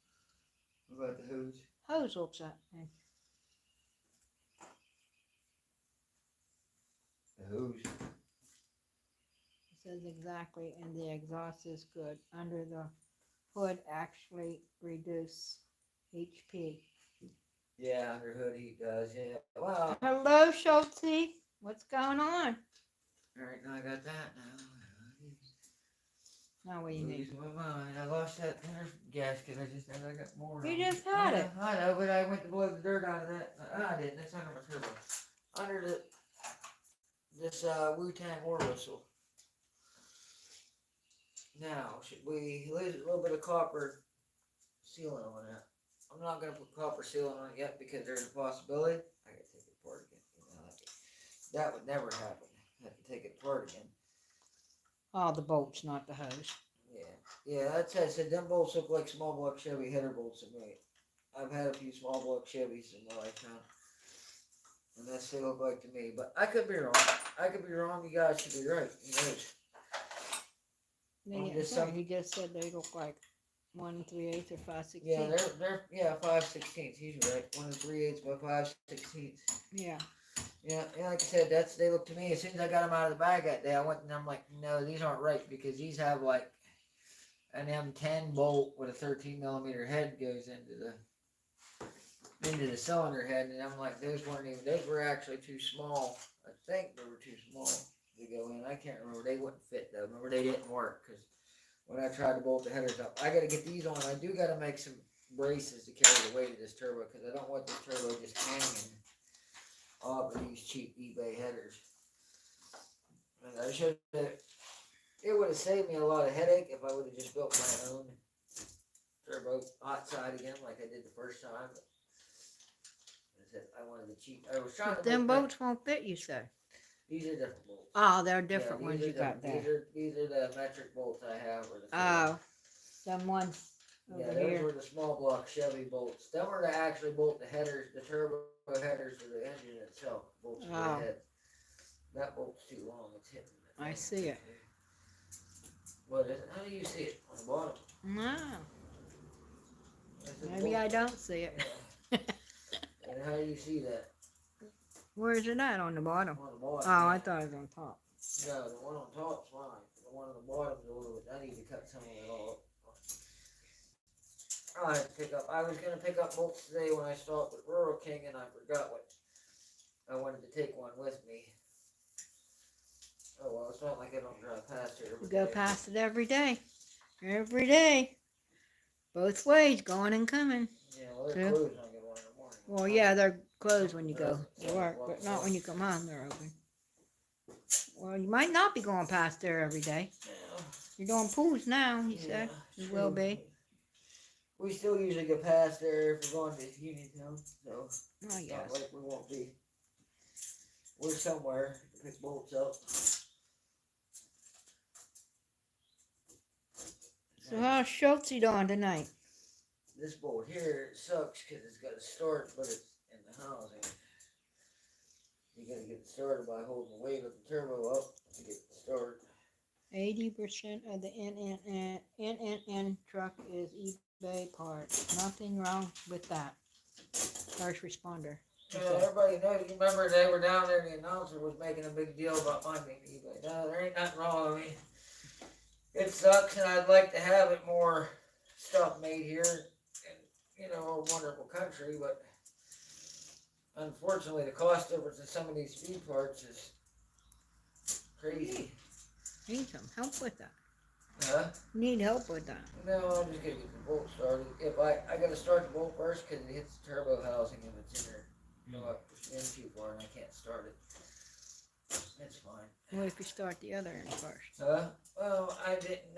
What about the hose? Hose looks like that. The hose. It says exactly, and the exhaust is good. Under the hood actually reduce HP. Yeah, under hood heat does. Yeah. Well. Hello, Schulte. What's going on? All right, now I got that now. Now what do you need? Losing my mind. I lost that inner gasket. I just I got more. You just had it. I know, but I went to blow the dirt out of that. I didn't. That's under my turbo. Under this Wu-Tang war whistle. Now, should we lose a little bit of copper sealant on that? I'm not going to put copper sealant on it yet because there's a possibility. I got to take it apart again. You know, that would never happen. I have to take it apart again. Oh, the bolts, not the hose. Yeah, that's it. I said them bolts look like small block Chevy header bolts to me. I've had a few small block Chevys in my lifetime. And that's what they look like to me. But I could be wrong. I could be wrong. You guys could be right. Who knows? You just said they look like 1 3/8 or 5/16. Yeah, they're 5/16. He's right. 1 3/8 by 5/16. Yeah. Yeah, like I said, they look to me. As soon as I got them out of the bag that day, I went and I'm like, no, these aren't right because these have like an M10 bolt with a 13 millimeter head goes into the cylinder head, and I'm like, those were actually too small. I think they were too small to go in. I can't remember. They wouldn't fit though. Remember, they didn't work because when I tried to bolt the headers up, I got to get these on. I do got to make some braces to carry the weight of this turbo because I don't want this turbo just hanging off of these cheap eBay headers. And I should have. It would have saved me a lot of headache if I would have just built my own turbo hot side again like I did the first time. But I wanted the cheap. I was trying But to. them bolts won't fit, you say. These are different bolts. Oh, they're different ones you got there. These are the metric bolts I have. Oh, them ones over those here. were the small block Chevy bolts. Them were to actually bolt the headers, the turbo headers of the engine itself. Bolts to the head. That bolt's too long. It's hitting. I see it. What is it? How do you see it? On the bottom? No. Maybe I don't see it. And how do you see that? Where's it at? On the bottom? On the bottom. Oh, I thought it was on top. No, the one on top's fine. The one on the bottom's a little bit. I need to cut some of it off. I had to pick up. I was going to pick up bolts today when I stopped at Rural King, and I forgot what. I wanted to take one with me. Oh, well, it's not like I don't drive past here. You go past it every day. Every day. Both ways, going and coming. Yeah, well, they're closed when I get one in the morning. Well, yeah, they're closed when you go to work, but not when you come home, they're open. Well, you might not be going past there every day. Yeah. You're doing pools now, you said. You will be. We still usually go past there if we're going to Uniontown, so Oh, it's yes. not like we won't be. We're somewhere to pick bolts up. So how's Schultze doing tonight? This bolt here sucks because it's got a start, but it's in the housing. You gotta get it started by holding the weight of the turbo up to get it started. 80% of the NNN truck is eBay parts. Nothing wrong with that. First responder. Yeah, everybody knows. You remember they were down there, the announcer was making a big deal about my being eBay. No, there ain't nothing wrong with me. It sucks, and I'd like to have it more stuff made here in, a wonderful country, but unfortunately the cost difference in some of these speed parts is crazy. Need some help with that. Huh? Need help with that. No, I'm just gonna get the bolt started. If I gotta start the bolt first because it hits the turbo housing if it's in there. It's in too far and I can't start it. It's fine. What if you start the other end first? Well, I didn't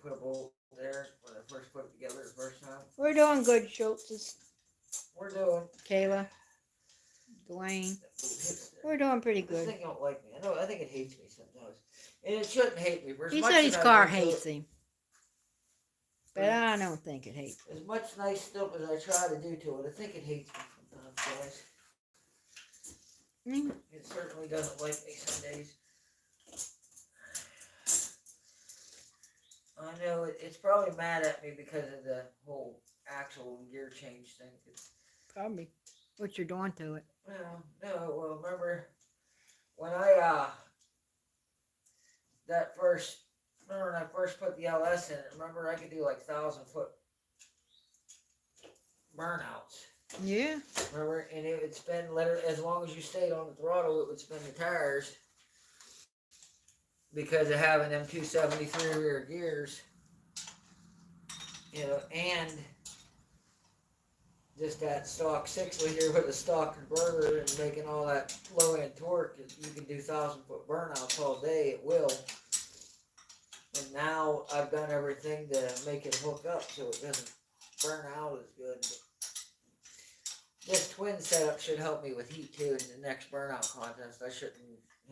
put a bolt there when I first put it together the first time. We're doing good, Schultz. We're doing. Kayla, Dwayne. We're doing pretty This good. thing don't like me. I think it hates me sometimes. And it shouldn't hate me. He said his car hates him. But I don't think it hates him. As much nice stuff as I try to do to it, I think it hates me sometimes, guys. It certainly doesn't like me some days. I know it's probably mad at me because of the whole axle and gear change thing. Probably. What you're doing to it. Well, no, well, remember when I remember when I first put the LS in it, remember I could do like 1,000-foot burnouts. Yeah. Remember, and it would spin literally as long as you stayed on the throttle, it would spin the tires because of having them 273 rear gears, and just that stock 6-liter with a stock converter and making all that low end torque. You can do 1,000-foot burnouts all day. It will. And now I've done everything to make it hook up so it doesn't burn out as good. This twin setup should help me with heat too in the next burnout contest. I shouldn't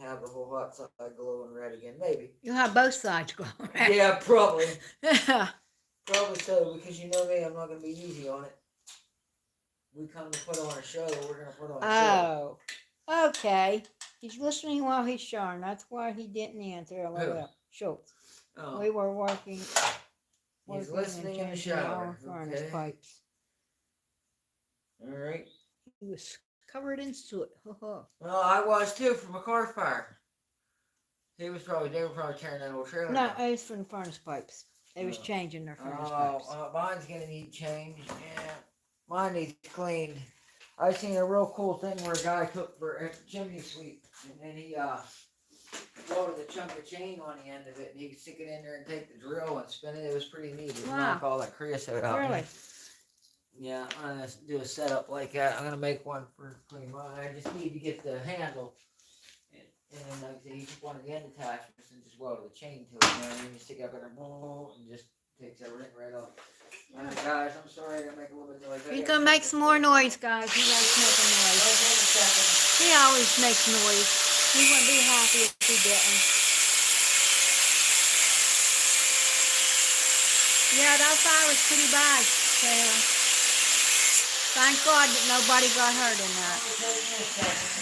have the whole hot side glowing red again. Maybe. You'll have both sides glowing red. Yeah, probably. Yeah. Probably so, because you know me, I'm not going to be easy on it. We come to put on a show, we're going to put on a show. Oh, okay. He's listening while he's showering. That's why he didn't answer. LOL. Schultz. Oh. We were working. He's listening in the shower. Furnace pipes. All right. He was covered in soot. Well, I was too from a car fire. They were probably tearing that old trailer. No, it was from the furnace pipes. They was changing their furnace pipes. Mine's gonna need changed. Yeah, mine needs cleaned. I seen a real cool thing where a guy took for a chimney sweep, and then he welded a chunk of chain on the end of it, and he could stick it in there and take the drill and spin it. It was pretty neat. It knock all that creosote out. Really? Yeah, I'm gonna do a setup like that. I'm gonna make one for clean mine. I just need to get the handle, and then like I said, you just one of the end attachments and just weld the chain to it. And then you stick it up in there, boom, and just takes everything right off. Alright, guys, I'm sorry I gotta make a little bit of noise. He's gonna make some more noise, guys. He likes making noise. He always makes noise. He wouldn't be happy if he didn't. Yeah, that fire was pretty bad, Sarah. Thank God that nobody got hurt in that.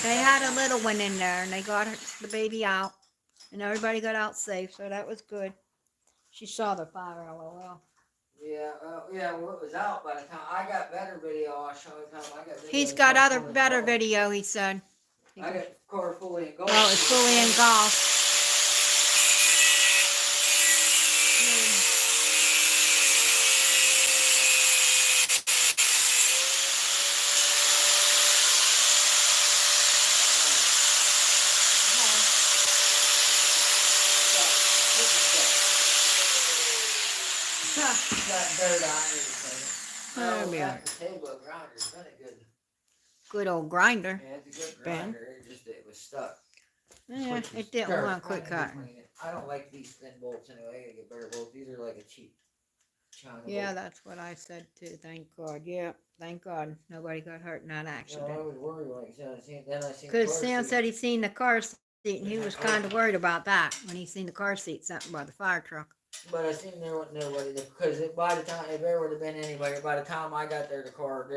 They had a little one in there, and they got the baby out, and everybody got out safe, so that was good. She saw the fire, LOL. Yeah, well, it was out by the time I got better video. I'll show you the time I got video. He's got other better video, he said. I got the car fully engulfed. Oh, it's fully engulfed. Got dirt on it. Yeah. The table grinder's been a good old grinder. Yeah, it's a good grinder. It was stuck. Yeah, it didn't want quick cut. I don't like these thin bolts anyway. I gotta get better bolts. These are like a cheap China Yeah, bolt. that's what I said too. Thank God. Yeah, thank God nobody got hurt in that accident. I was worried when I seen. Because Sam said he seen the car seat, and he was kind of worried about that when he seen the car seat something by the fire truck. But I seen there wasn't nobody there, because by the time, if there would have been anybody, by the time I got there, the car,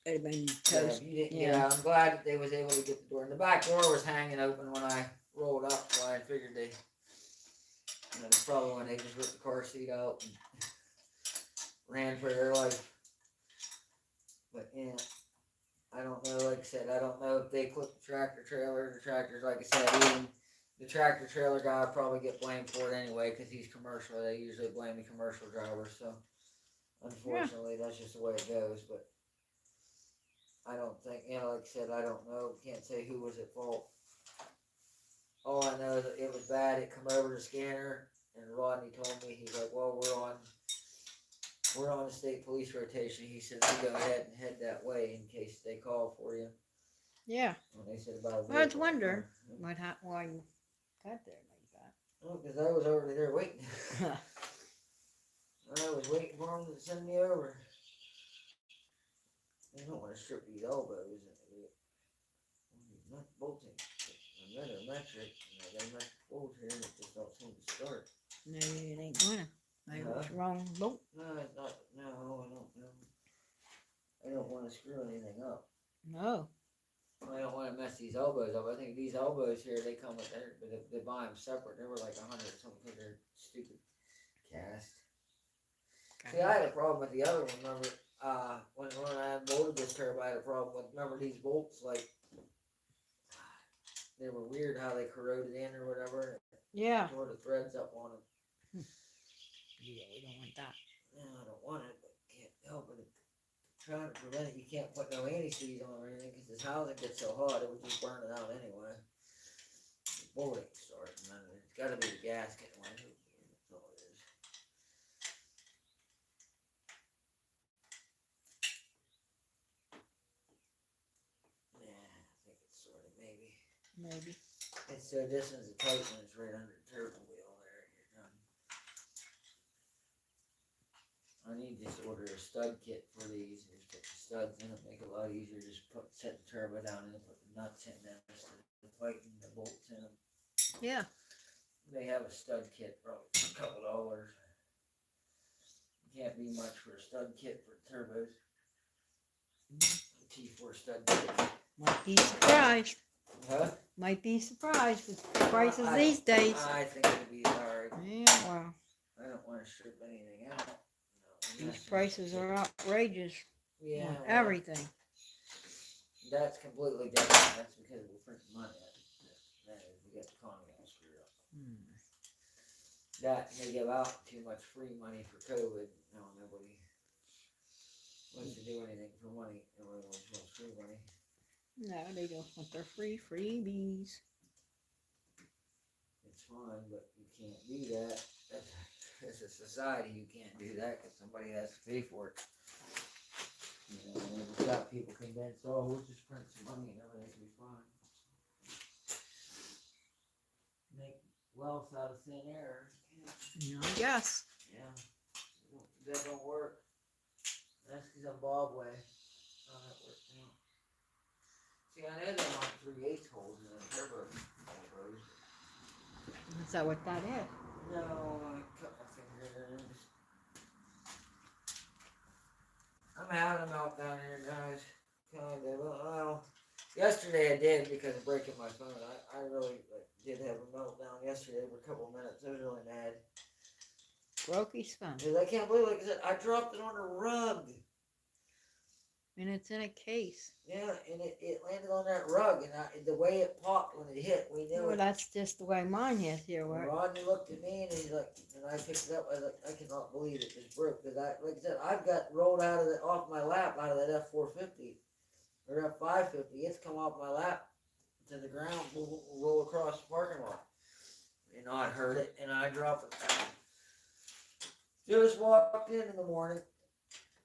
It'd have been toast. I'm glad that they was able to get the door. And the back door was hanging open when I rolled up, so I figured it's probably when they just ripped the car seat out and ran for their life. But yeah, I don't know, like I said, I don't know if they clipped the tractor trailer. The tractors, like I said, even the tractor trailer guy would probably get blamed for it anyway, because he's commercial. They usually blame the commercial drivers, so unfortunately, that's just the way it goes. But I don't think, like I said, I don't know. Can't say who was at fault. All I know is that it was bad. It come over the scanner, and Rodney told me, he's like, well, we're on the state police rotation. He said, you go ahead and head that way in case they call for you. Yeah. When they said about a I was vehicle. wondering why you got there like Oh, because I was already there waiting. that. I was waiting for them to send me over. They don't want to strip these elbows and not bolting. Another metric, and I got a metric bolt here and it just don't seem to start. No, it ain't gonna. Maybe it's wrong bolt. No, it's not. No, I don't know. I don't want to screw anything up. No. I don't want to mess these elbows up. I think these elbows here, they come with their, but they buy them separate. They were like 100 or something because they're stupid cast. See, I had a problem with the other one. Remember, when I molded this turbo, I had a problem with. Remember these bolts, like they were weird how they corroded in or whatever. Yeah. Tore the threads up on them. Yeah, we don't want that. No, I don't want it, but can't help it. Trying to prevent it, you can't put no anti-seize on or anything because this housing gets so hot, it would just burn it out anyway. The bolt ain't starting, man. It's got to be the gasket one. That's all it is. Yeah, I think it's sorted, maybe. Maybe. And so this one's a tight one. It's right under the turbo wheel there. You're done. I need to just order a stud kit for these. Just put the studs in it, make it a lot easier. Just set the turbo down and put the nuts in there instead of fighting the bolts in them. Yeah. They have a stud kit, probably a couple $. Can't be much for a stud kit for turbos. T4 stud kit. Might be surprised. Huh? Might be surprised with the prices these days. I think it'll be alright. Yeah, well. I don't want to strip anything out. No, These prices are outrageous. Yeah. On everything. That's completely different. That's because we're printing money. That is, we got the economy all screwed up. That and they give out too much free money for COVID. No, nobody wants to do anything for money. Nobody wants free money. No, they don't want their freebies. It's fine, but you can't do that. As a society, you can't do that because somebody has to pay for it. You know, and we've got people convinced, oh, we'll just print some money and everything will be fine. Make wealth out of thin air. I guess. Yeah. That don't work. That's because Zimbabwe. How that works out. See, I know they want 3/8 holes in the turbo elbows. Is that what that is? No, I cut my finger in. I'm having a meltdown here, guys. Kind of. Well, yesterday I did because of breaking my phone. I really did have a meltdown yesterday for a couple of minutes. I was really mad. Broke his phone. Because I can't believe, like I said, I dropped it on a rug. And it's in a case. Yeah, and it landed on that rug, and the way it popped when it hit, we knew Well, it. that's just the way mine is here. And Rodney looked at me, and he's like, and I picked it up. I was like, I cannot believe it just broke. Because like I said, I've got rolled out of it off my lap out of that F450 or F550. It's come off my lap to the ground, roll across the parking lot, and I heard it, and I dropped it. Just walked in the morning.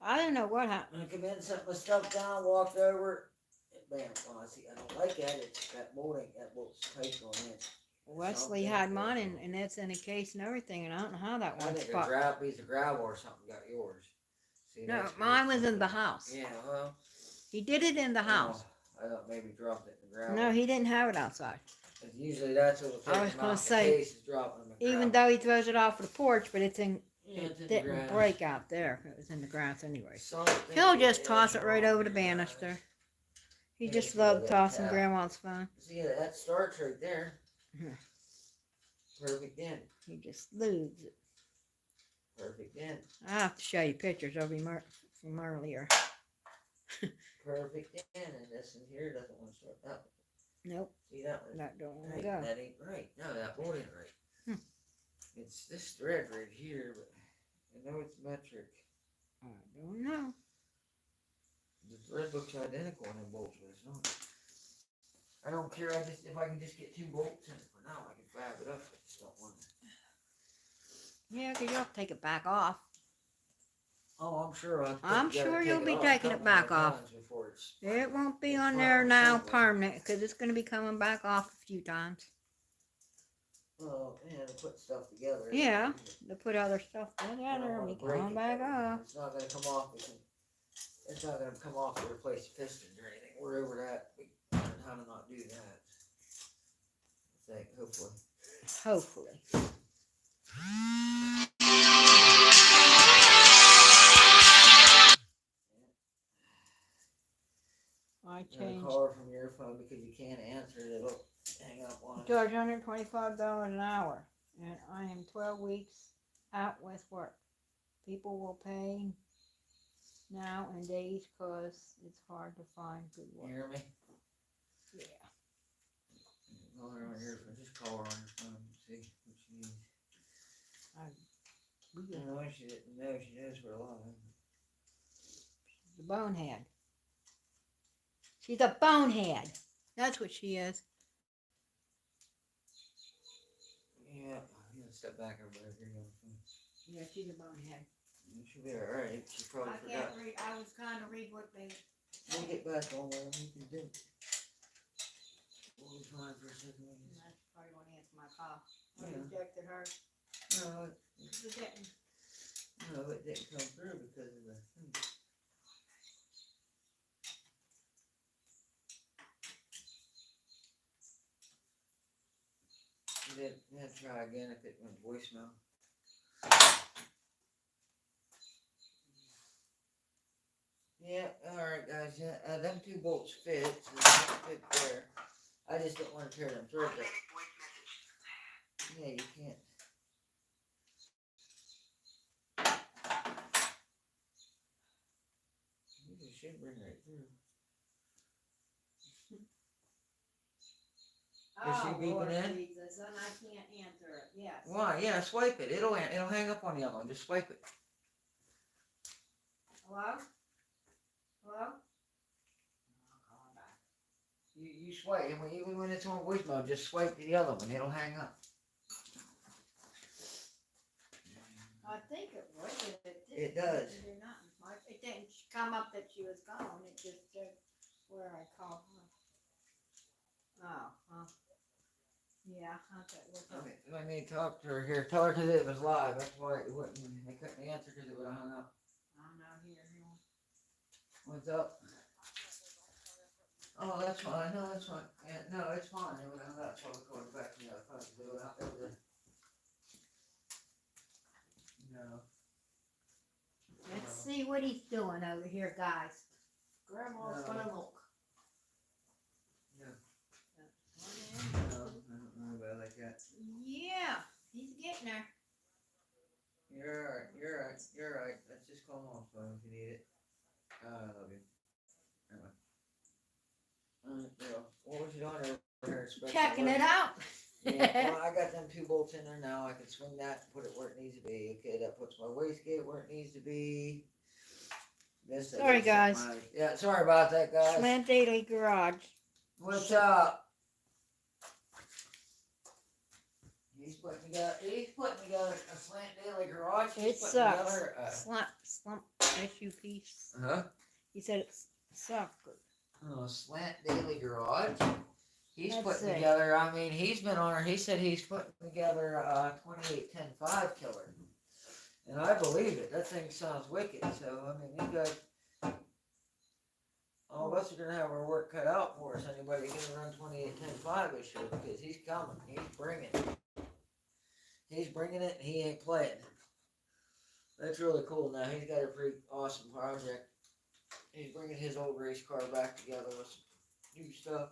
I don't know what happened. I come in, set my stuff down, walked over, and bam. Well, I see, I don't like that. It's that bolting, that bolt's tight on it. Wesley had mine, and it's in a case and everything, and I don't know how that I one's think popped. a piece of gravel or something got yours. See, No, that's mine weird. was in the house. Yeah, well. He did it in the house. I thought maybe dropped it in the gravel. No, he didn't have it outside. Usually that's what I was gonna say, even though he throws it off the porch, but it's in. It didn't break out there. It was in the grass anyway. He'll just toss it right over the banister. He just loved tossing Grandma's phone. See, that starts right there. Perfect end. He just loses it. Perfect end. I have to show you pictures of him from earlier. Perfect end. And this in here doesn't want to start that one. Nope. See that one? That don't want to Right, go. that ain't right. No, that bolt ain't right. It's this thread right here, but I know it's metric. I don't know. The thread looks identical on them bolts, but it's not. I don't care. If I can just get 2 bolts in it for now, I can fab it up. I just don't want it. Yeah, because you'll have to take it back off. Oh, I'm sure. I'm sure you'll be taking it back off. It won't be on there now permanent because it's going to be coming back off a few times. Well, yeah, to put stuff together. Yeah, to put other stuff together and be coming back off. It's not going to come off. It's not going to come off to replace the pistons or anything. We're over that. We learned how to not do that. I think, hopefully. Hopefully. I changed. Call from your phone because you can't answer it. It'll hang up on it. Charge $125 an hour, and I am 12 weeks out with work. People will pay nowadays because it's hard to find good work. You hear me? Yeah. Call her on your phone. Just call her on your phone and see what she needs. No, she didn't know. She knows we're alive. She's a bonehead. She's a bonehead. That's what she is. Yeah, I'm gonna step back over there. Here you go. Yeah, she's a bonehead. She'll be alright. She probably I forgot. can't read. I was trying to read what they. We'll get back on whatever you can do. We'll be fine for a second. That's probably going to answer my call. I Yeah. rejected her. No, Forgetting. no, it didn't come through because of the. You had to try again if it went voicemail. Yeah, alright guys, yeah, them 2 bolts fit, so they fit there. I just don't want to tear them through, but yeah, you can't. You should bring right through. Is she beeping Lord in? Jesus, and I can't answer it. Yes. Why? Yeah, swipe it. It'll hang up on the other one. Just swipe it. Hello? Hello? I'll call her back. You swipe, and even when it's on voicemail, just swipe the other one. It'll hang up. I think it would, but it didn't. It does. It did not. It didn't come up that she was gone. It just said where I called her. Oh, yeah, okay. I need to talk to her here. Tell her because it was live. That's why it wouldn't. They couldn't answer because it would have hung up. I'm not here. What's up? Oh, that's fine. No, that's fine. Yeah, no, it's fine. It would have hung up. So we're going back to the other phone. It would have. No. Let's see what he's doing over here, guys. Grandma's gonna look. No. No, I don't know about like that. Yeah, he's getting there. You're alright, you're alright. Let's just call him on the phone if you need it. I love you. Anyway. Well, what was you doing over here? Checking it out. Yeah, well, I got them 2 bolts in there now. I can swing that and put it where it needs to be. Okay, that puts my wastegate where it needs to be. Sorry, guys. Yeah, sorry about that, guys. Slant Daily Garage. What's up? He's putting together a Slant Daily Garage. It sucks. Slump SUP. Huh? He said it sucks. Oh, Slant Daily Garage. He's Let's putting see. together, I mean, he's been on, he said he's putting together a 28-10-5 killer. And I believe it. That thing sounds wicked. So, I mean, we got, all of us are going to have our work cut out for us. Anybody going to run 28-10-5 this year because he's coming. He's bringing it. He's bringing it and he ain't playing. That's really cool. Now, he's got a pretty awesome project. He's bringing his old race car back together with some new stuff.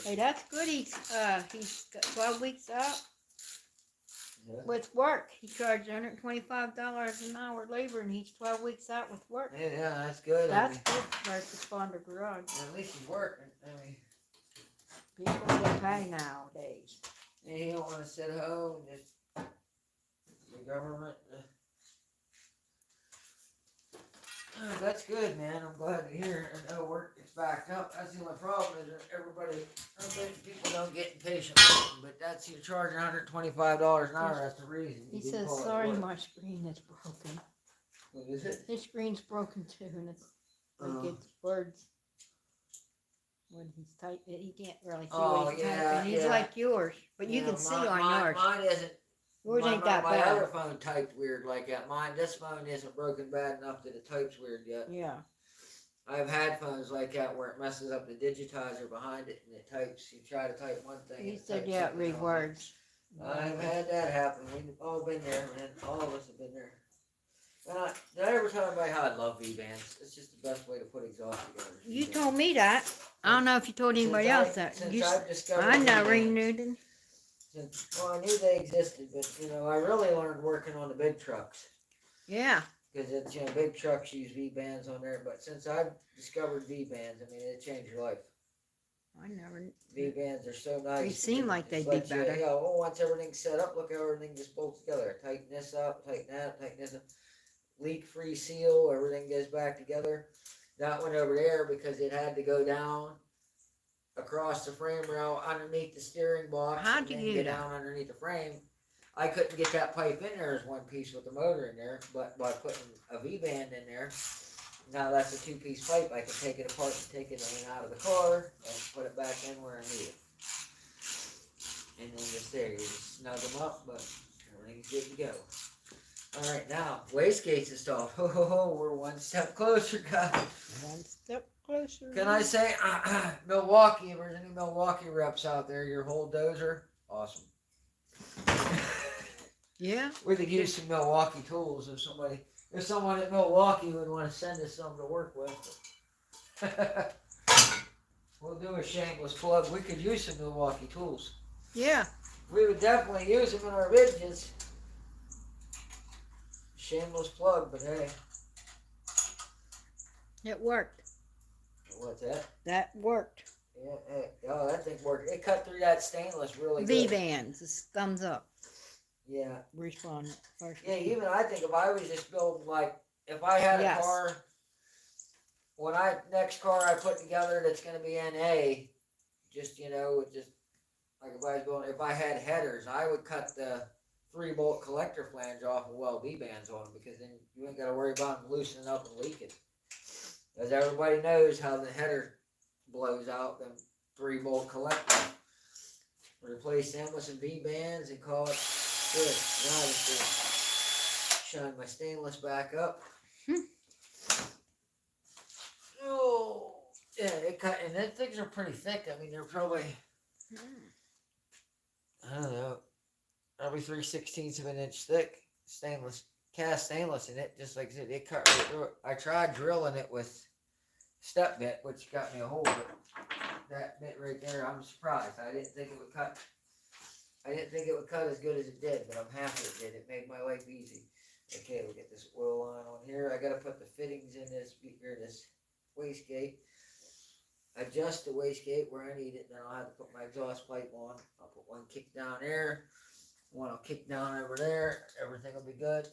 Hey, that's good. He's got 12 weeks out Yeah. with work. He charged $125 an hour labor, and he's 12 weeks out with work. Yeah, that's good. That's good versus Fonda Garage. At least he's working. I mean, People get pay nowadays. and he don't want to sit home and just the government. Oh, that's good, man. I'm glad to hear. And no work gets backed up. That's the only problem is that everybody, I think people don't get impatient. But that's you're charging $125 an hour. That's the reason. He You didn't says, call it sorry, work. my screen is broken. What is it? His screen's broken too, and it's like Oh. it's words. When he's typing, he can't really see Oh, what he's yeah, typing. He's yeah. like yours, but you Yeah, can see on yours. Mine isn't. Yours ain't that my bad. other phone typed weird like that. This phone isn't broken bad enough that it types weird yet. Yeah. I've had phones like that where it messes up the digitizer behind it and it types. You try to type one thing. He and it said, types yeah, something read else. words. I've had that happen. We've all been there, man. All of us have been there. Did I ever tell anybody how I love V-bands? It's just the best way to put exhaust together. You told me that. I don't know if you told anybody else that. I've discovered I never V-bands. even knew them. Well, I knew they existed, but I really learned working on the big trucks. Yeah. Because it's big trucks use V-bands on there. But since I've discovered V-bands, I mean, it changed your life. I never. V-bands are so nice. They seem like they'd be Let you- better. Yeah, well, once everything's set up, look how everything just bolts together. Tighten this up, tighten that, tighten this up. Leak-free seal, everything goes back together. That one over there, because it had to go down across the frame rail underneath the steering box. How'd and you then do get that? down underneath the frame. I couldn't get that pipe in there as one piece with the motor in there, but by putting a V-band in there, now that's a two-piece pipe. I can take it apart and take it in and out of the car and put it back in where I need it. And then just there, you just snug them up, but everything's good to go. All right, now wastegate's installed. Ho ho ho! We're one step closer, guys. One step closer. Can I say, Milwaukee? If there's any Milwaukee reps out there, your whole dozer, awesome. Yeah. We could use some Milwaukee tools if someone at Milwaukee would want to send us some to work with. We'll do a shameless plug. We could use some Milwaukee tools. Yeah. We would definitely use them in our videos. Shameless plug, but hey. It worked. What's that? That worked. Yeah, hey, oh, that thing worked. It cut through that stainless really good. V-bands. It's thumbs up. Yeah. Respond. First. Yeah, even I think if I was just building if I had a Yes. car, next car I put together that's going to be NA, just like if I had headers, I would cut the 3-bolt collector flange off and weld V-bands on them because then you ain't got to worry about them loosening up and leaking. As everybody knows how the header blows out, them 3-bolt collectors. Replace them with some V-bands and call it good. Now I just shine my stainless back up. Oh, yeah, it cut, and those things are pretty thick. I mean, they're probably, I don't know, probably 3/16 of an inch thick cast stainless in it. Just like I said, it cut right through it. I tried drilling it with step bit, which got me a hole, but that bit right there, I'm surprised. I didn't think it would cut as good as it did, but I'm happy it did. It made my life easy. Okay, we'll get this oil line on here. I gotta put the fittings in this wastegate. Adjust the wastegate where I need it, then I'll have to put my exhaust pipe on. I'll put one kick down there, one will kick down over there. Everything will be good.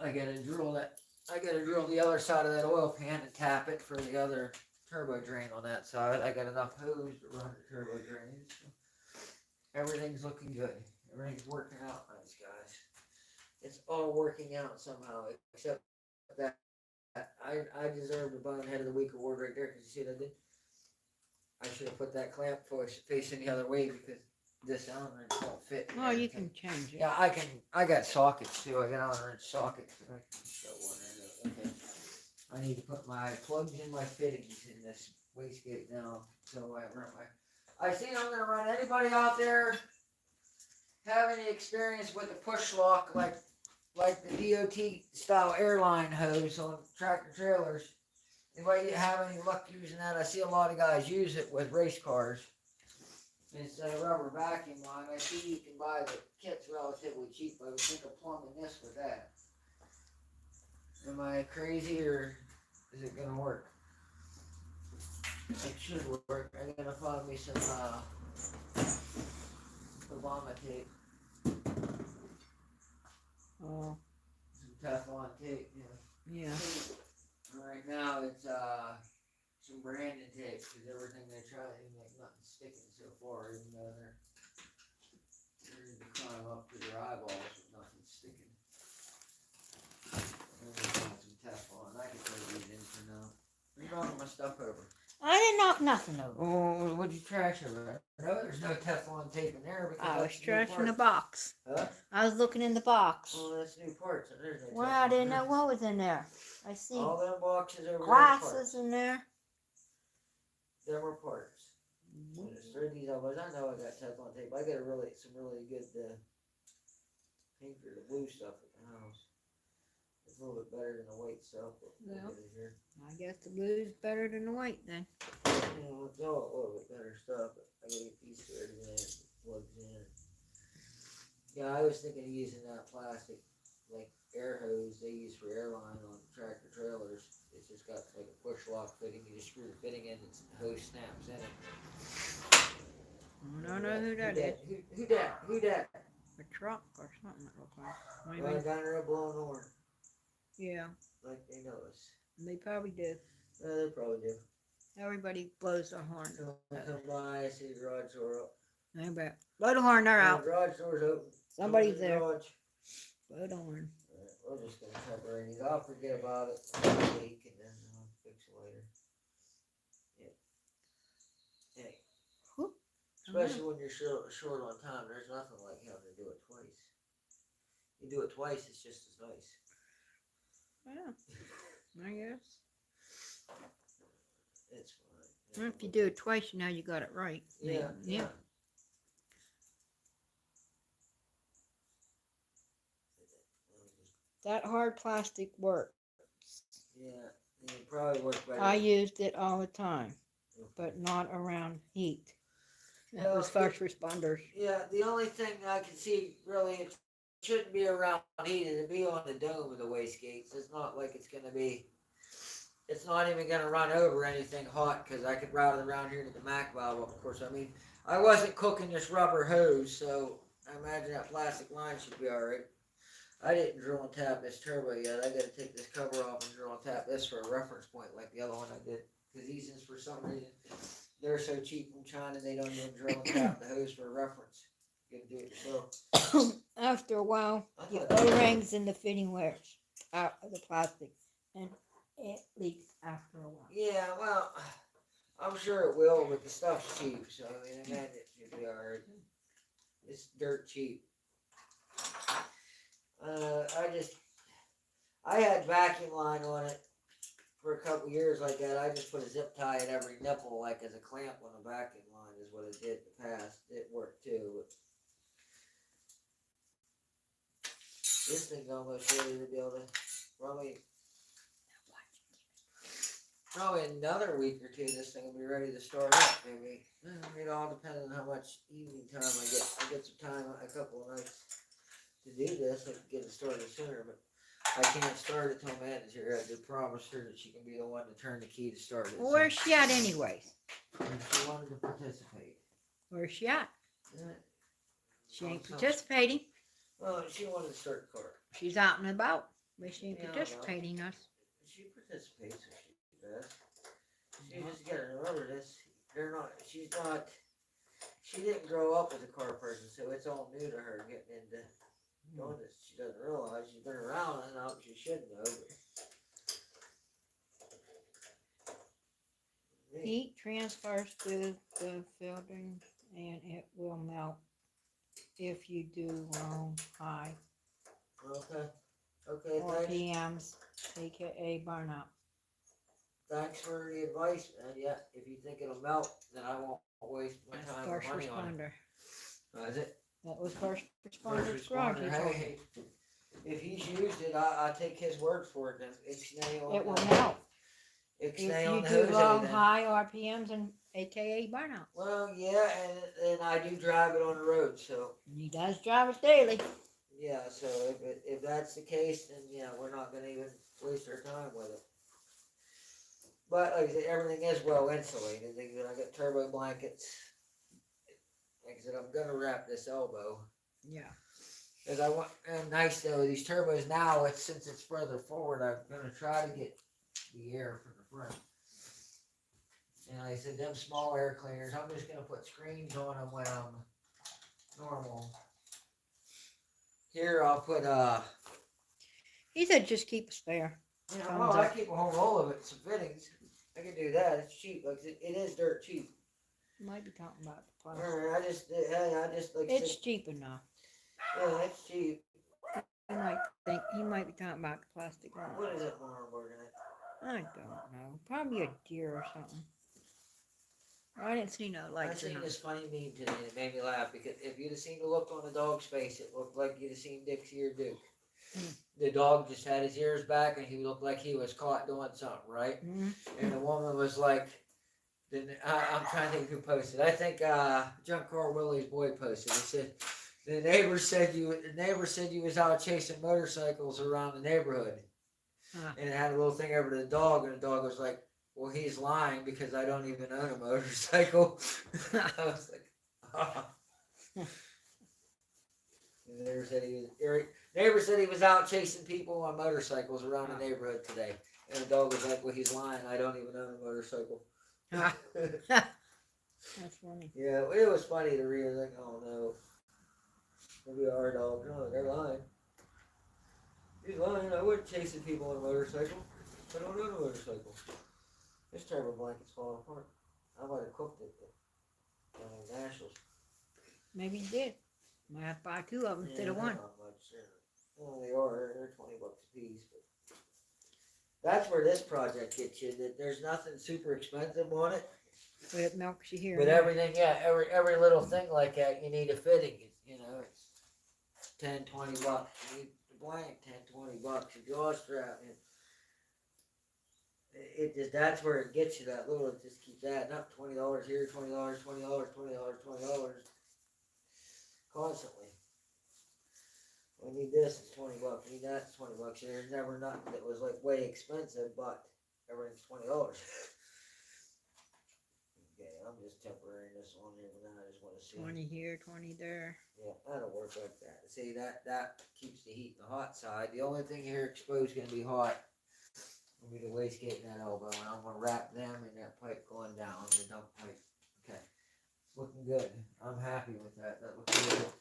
I gotta drill the other side of that oil pan and tap it for the other turbo drain on that side. I got enough hose to run the turbo drains. So everything's looking good. Everything's working out nice, guys. It's all working out somehow, except that I deserve the bonehead of the week award right there because you see what I did? I should have put that clamp facing the other way because this Allen wrench don't fit. Oh, you can change it. Yeah, I got sockets too. I got Allen wrench sockets. I can show one right there. Okay. I need to put my plugs in my fittings in this wastegate now. So I seen I'm gonna run anybody out there have any experience with a push lock like the DOT style airline hose on tractor trailers. Anybody have any luck using that? I see a lot of guys use it with race cars. Instead of rubber vacuum line, I see you can buy the kit's relatively cheap. I would think of plumbing this with that. Am I crazy or is it gonna work? It should work. I gotta find me some Obama tape. Oh. Some Yeah. Right now it's some branding tape because everything they try, like nothing's sticking so far, even though they're ready to climb up to their eyeballs, but nothing's sticking. And we found some Teflon. I can throw these in for now. You're knocking my stuff over. I didn't knock nothing over. Oh, what'd you trash over? No, there's no Teflon tape in there because I was that's new trashing the parts. box. Huh? I was looking in the box. Oh, that's new parts. So there's no Well, Teflon I didn't in know there. what was in there. I see All them boxes over glasses in there. there were parts. So there's 3 of these elbows. I know I got Teflon tape. I got some really good pink or the blue stuff at the house. It's a little bit better than the white stuff. But we'll Well. get it here. I guess the blue's better than the white then. Yeah, it's all a little bit better stuff. But I gotta get these threaded in, plugs in. Yeah, I was thinking of using that plastic, like air hose they use for airline on tractor trailers. It's just got like a push lock fitting. You just screw the fitting in, and the hose snaps in it. I don't know who that is. Who that? A truck or something it looks like. Well, Maybe. down there blowing horn. Yeah, Like they know us. they probably do. They probably do. Everybody blows their horn. So I come by, I see the garage door up. I bet. Blow the horn, they're out. The garage door's open. Somebody's Come in the there. garage. Blow the horn. Alright, we're just gonna cover these. I'll forget about it this week and then I'll fix it later. Yeah. Hey. Whoop. Especially when you're short on time, there's nothing like having to do it twice. You do it twice, it's just as nice. Yeah, I guess. It's fine. Well, if you do it twice, you know you got it right. Yeah. Yeah. That hard plastic works. Yeah, it probably works better. I used it all the time, but not around heat. That Well, was first responders. Yeah, the only thing I can see really it shouldn't be around heat is to be on the dome of the wastegates. It's not like it's gonna be. It's not even gonna run over anything hot because I could route it around here to the Mac valve. Of course, I mean I wasn't cooking this rubber hose, so I imagine that plastic line should be all right. I didn't drill and tap this turbo yet. I gotta take this cover off and drill and tap this for a reference point like the other one I did. Because these ones, for some reason, they're so cheap from China, they don't even drill and tap the hose for a reference. You gotta do it yourself. After a while, I the thought- O-rings and the fitting wears out of the plastic, and it leaks after a while. Yeah, well, I'm sure it will, but the stuff's cheap, so I mean, I imagine it should be alright. It's dirt cheap. I had vacuum line on it for a couple years like that. I just put a zip tie at every nipple, like as a clamp on the vacuum line, is what it did in the past. It worked too. But this thing's almost ready to be able to probably another week or two. This thing will be ready to start up. Maybe it all depends on how much evening time I get. I get some time, a couple of nights to do this. I can get it started sooner, but I can't start it till Amanda's here. I did promise her that she can be the one to turn the key to start it. Well, where's she at anyways? She wanted to participate. Where's she at? Yeah. She ain't Awesome. participating. Well, she wanted to start the car. She's out and about, but she ain't Yeah, I know. participating us. She participates if she does. She just got to remember this. She didn't grow up as a car person, so it's all new to her getting into doing this. She doesn't realize she's been around enough. She should know. But Heat transfers through the filtering and it will melt if you do wrong high Okay. Thanks. RPMs, aka burnout. Thanks for the advice, man. Yeah, if you think it'll melt, then I won't waste my That's time or first money on it. responder. Is it? That was first First responder's garage. He responder. told me. Hey, if he's used it, I take his word for it. Then ixnay on It will the- melt Ixnay if on you the do hose wrong then. high RPMs and aka burnout. Well, yeah, and I do drive it on the road, so And he does drive it daily. yeah. So if that's the case, then yeah, we're not gonna even waste our time with it. But like I said, everything is well insulated. I got turbo blankets. Like I said, I'm gonna wrap this elbow. Yeah. Cause I want, and nice though, these turbos now, since it's further forward, I'm gonna try to get the air from the front. And I said, them small air cleaners, I'm just gonna put screens on them when I'm normal. Here, I'll put, He said just keep a spare. yeah, Thumbs well, I up. keep a whole roll of it, some fittings. I can do that, it's cheap, like, it is dirt cheap. You might be talking about the plastic. I just, like, It's cheap enough. yeah, it's cheap. He might be talking about the plastic one. What is it, Lauren, working at? I don't know. Probably a deer or something. I didn't see no I lights or seen nothing. this funny meme today and it made me laugh because if you'd have seen the look on the dog's face, it looked like you'd have seen Dixie or Duke. The dog just had his ears back and he looked like he was caught doing something, right? Mm-hmm. And the woman was like, I'm trying to think who posted. I think John Carl Willie's boy posted. He said, the neighbor said you was out chasing motorcycles around the neighborhood. And it had a little thing over to the dog, and the dog was like, well, he's lying because I don't even own a motorcycle. I was like, oh. The neighbor said he was out chasing people on motorcycles around the neighborhood today. And the dog was like, well, he's lying. I don't even own a motorcycle. That's funny. Yeah, it was funny to read. I was like, oh no. Maybe our dog. No, they're lying. He's lying. I wasn't chasing people on a motorcycle. I don't own a motorcycle. This turbo blanket's falling apart. I might have cooked it at Nationals. Maybe you did. Might have to buy two of them instead of one. Not much. Well, they are. They're $20 a piece. But that's where this project gets you. That there's nothing super expensive on it. But it melks you here. But everything, yeah, every little thing like that, you need a fitting. You know, it's $10, $20. You need the blank, $10, $20. A jaw strap. It just, that's where it gets you. That little, it just keeps adding up. $20 here, $20, $20, $20. Constantly. We need this, it's $20. We need that, it's $20. There's never nothing that was like way expensive, but everything's $20. Okay, I'm just temporary this on here, but now I just want to see. 20 here, 20 there. Yeah, that'll work like that. See, that keeps the heat in the hot side. The only thing here exposed going to be hot will be the wastegate and that elbow, and I'm going to wrap them in that pipe going down, the dump pipe. Okay, it's looking good. I'm happy with that. That looks good.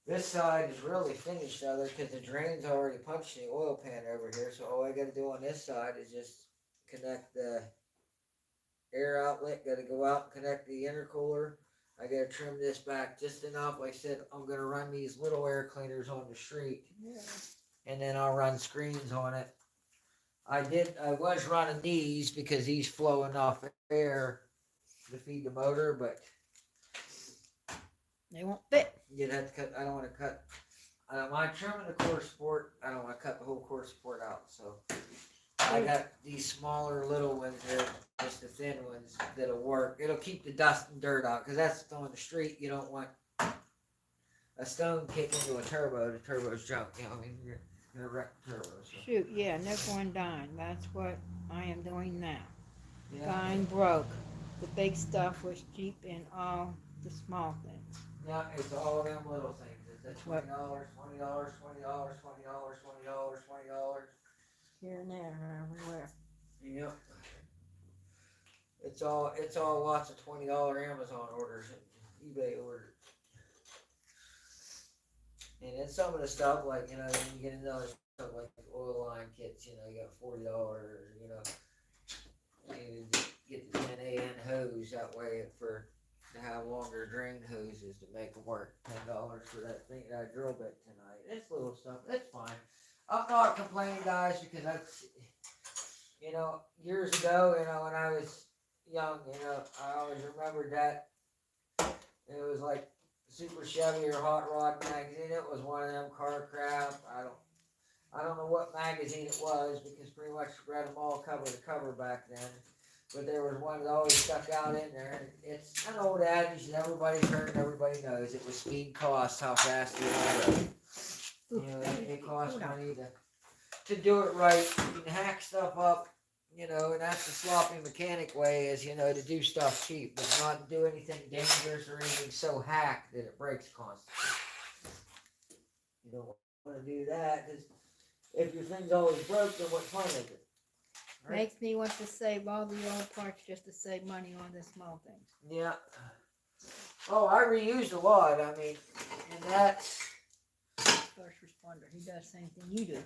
This side is really finished other because the drain's already punched in the oil pan over here, so all I got to do on this side is just connect the air outlet, got to go out and connect the intercooler. I got to trim this back just enough. Like I said, I'm going to run these little air cleaners on the street, and then I'll run screens on it. I was running these because these flow enough air to feed the motor, but they won't fit. You'd have to cut. I don't want to cut. I don't mind trimming the core support. I don't want to cut the whole core support out. So I got these smaller little ones here, just the thin ones that'll work. It'll keep the dust and dirt out because that's on the street. You don't want a stone kick into a turbo. The turbo's junk. You know, I mean, you're gonna wreck the turbo. So. Shoot, yeah, nickel and dime. That's what I am doing now. Yeah. Dime broke. The big stuff was cheap and all the small things. Yeah, it's all them little things. It's $20, $20. Here and there, everywhere. Yep. It's all lots of $20 Amazon orders and eBay orders. And then some of the stuff like, you know, when you get into other stuff like oil line kits, you know, you got $40, you know. You get the 10AN hose that way to have longer drain hoses to make them work. $10 for that thing, that drill bit tonight. It's little stuff. It's fine. I'm not complaining, guys, because that's, you know, years ago, you know, when I was young, you know, I always remembered that it was like Super Chevy or Hot Rod magazine. It was one of them car crap. I don't know what magazine it was because pretty much read them all cover to cover back then. But there was one that always stuck out in there. It's an old adage that everybody's heard and everybody knows. It was speed costs, how fast you ride. You know, it costs money to do it right. You can hack stuff up, you know, and that's the sloppy mechanic way is, you know, to do stuff cheap, but not to do anything dangerous or anything so hacked that it breaks constantly. You don't want to do that because if your thing's always broke, then what fun is it? Right? Makes me want to save all the old parts just to save money on the small things. Yeah. Oh, I reused a lot. I mean, and that's. First responder, he does the same thing you do. Yeah,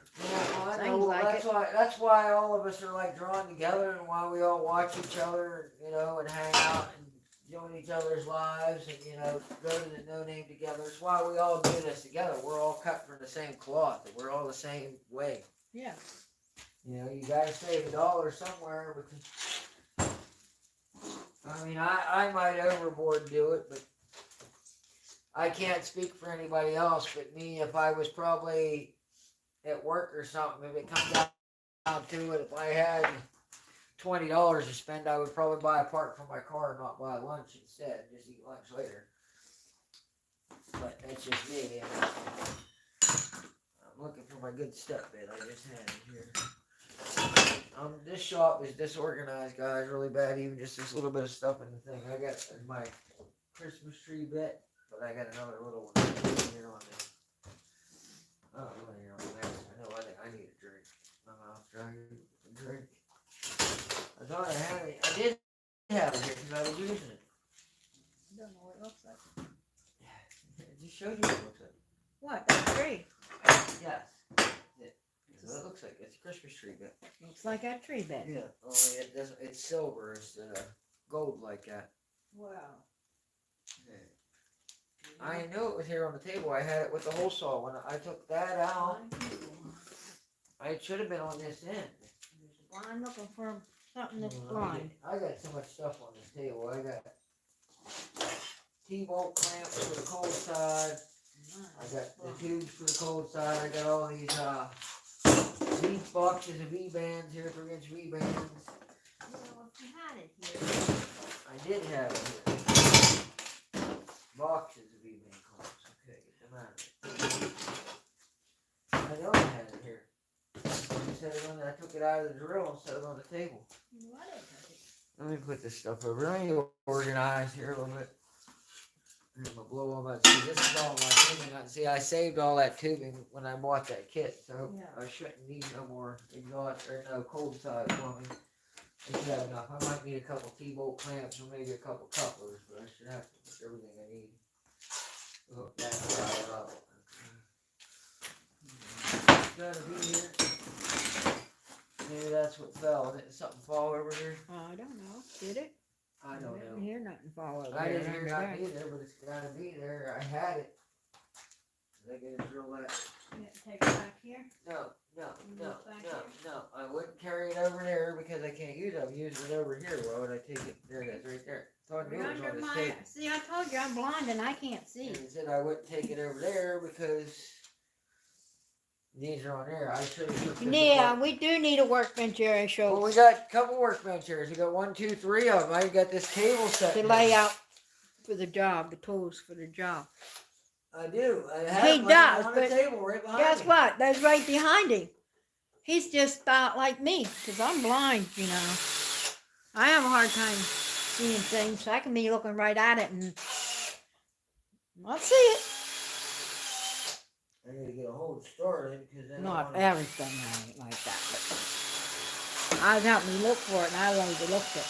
well, I know. Sounds Well, like that's why all of us are like drawn together, and why we all watch each other, you know, and hang out and join each other's lives, and you know, go to the No Name together. It's why we all do this together. We're all cut from the same cloth, and we're all the same way. Yeah. You know, you gotta save $1 somewhere because. I mean, I might overboard do it, but I can't speak for anybody else. But me, if I was probably at work or something, if it comes down to it, if I had $20 to spend, I would probably buy a part for my car and not buy lunch instead. Just eat lunch later. But that's just me. I'm looking for my good step bed I just had in here. This shop is disorganized, guys, really bad. Even just this little bit of stuff in the thing. I got my Christmas tree bit, but I got another little one here on there. Oh, look here on there. I know. I need a drink. My mouth dry. A drink. I thought I had it. I did have it here because I was using it. I don't know what it looks like. I just showed you what it looks like. What? That tree? Yes. That's what it looks like. It's a Christmas tree bit. Looks like that tree bed. Yeah. Only it doesn't. It's silver instead of gold like that. Wow. Yeah. I knew it was here on the table. I had it with the hole saw. When I took that out, it should have been on this end. There's a blind looking for something that's Well, blind. I got so much stuff on this table. I got T-bolt clamps for the cold side. I got the tubes for the cold side. I got all these these boxes of V-bands here, 3-inch V-bands. Well, if you had it here. I did have it here. Boxes of V-band clamps. Okay, get them out of it. I know I had it here. I took it out of the drill and set it on the table. Let me put this stuff over. I need to organize here a little bit. I'm gonna blow all that. See, this is all my tubing. See, I saved all that tubing when I bought that kit, so Yeah. I shouldn't need no more exhaust or no cold side plumbing. I should have enough. I might need a couple T-bolt clamps or maybe a couple couplers, but I should have everything I need. Hook that side up. It's gotta be here. Maybe that's what fell. Did something fall over here? I don't know. Did it? I don't didn't know. hear nothing fall over I there. didn't hear nothing either, but it's gotta be there. I had it. They gotta drill that. You have to take it back here? No. Back here? No. I wouldn't carry it over there because I can't use it. I'm using it over here. Why would I take it? There it is, right there. Thought it was on this table. See, I told you I'm blind and I can't see. And he said I wouldn't take it over there because these are on there. I should have. Yeah, we do need a workbench area, Well, so we got a couple workbench chairs. We got 1, 2, 3 of them. I got this table set. to lay out for the job, the tools for the job. I do. I have He mine does, on but the table right behind Guess me. what? That's right behind him. He's just about like me, because I'm blind, you know. I have a hard time seeing things, so I can be looking right at it and not see it. I need to get a hold started because then Not everything ain't like that, but I was helping me look for it, and I overlooked it.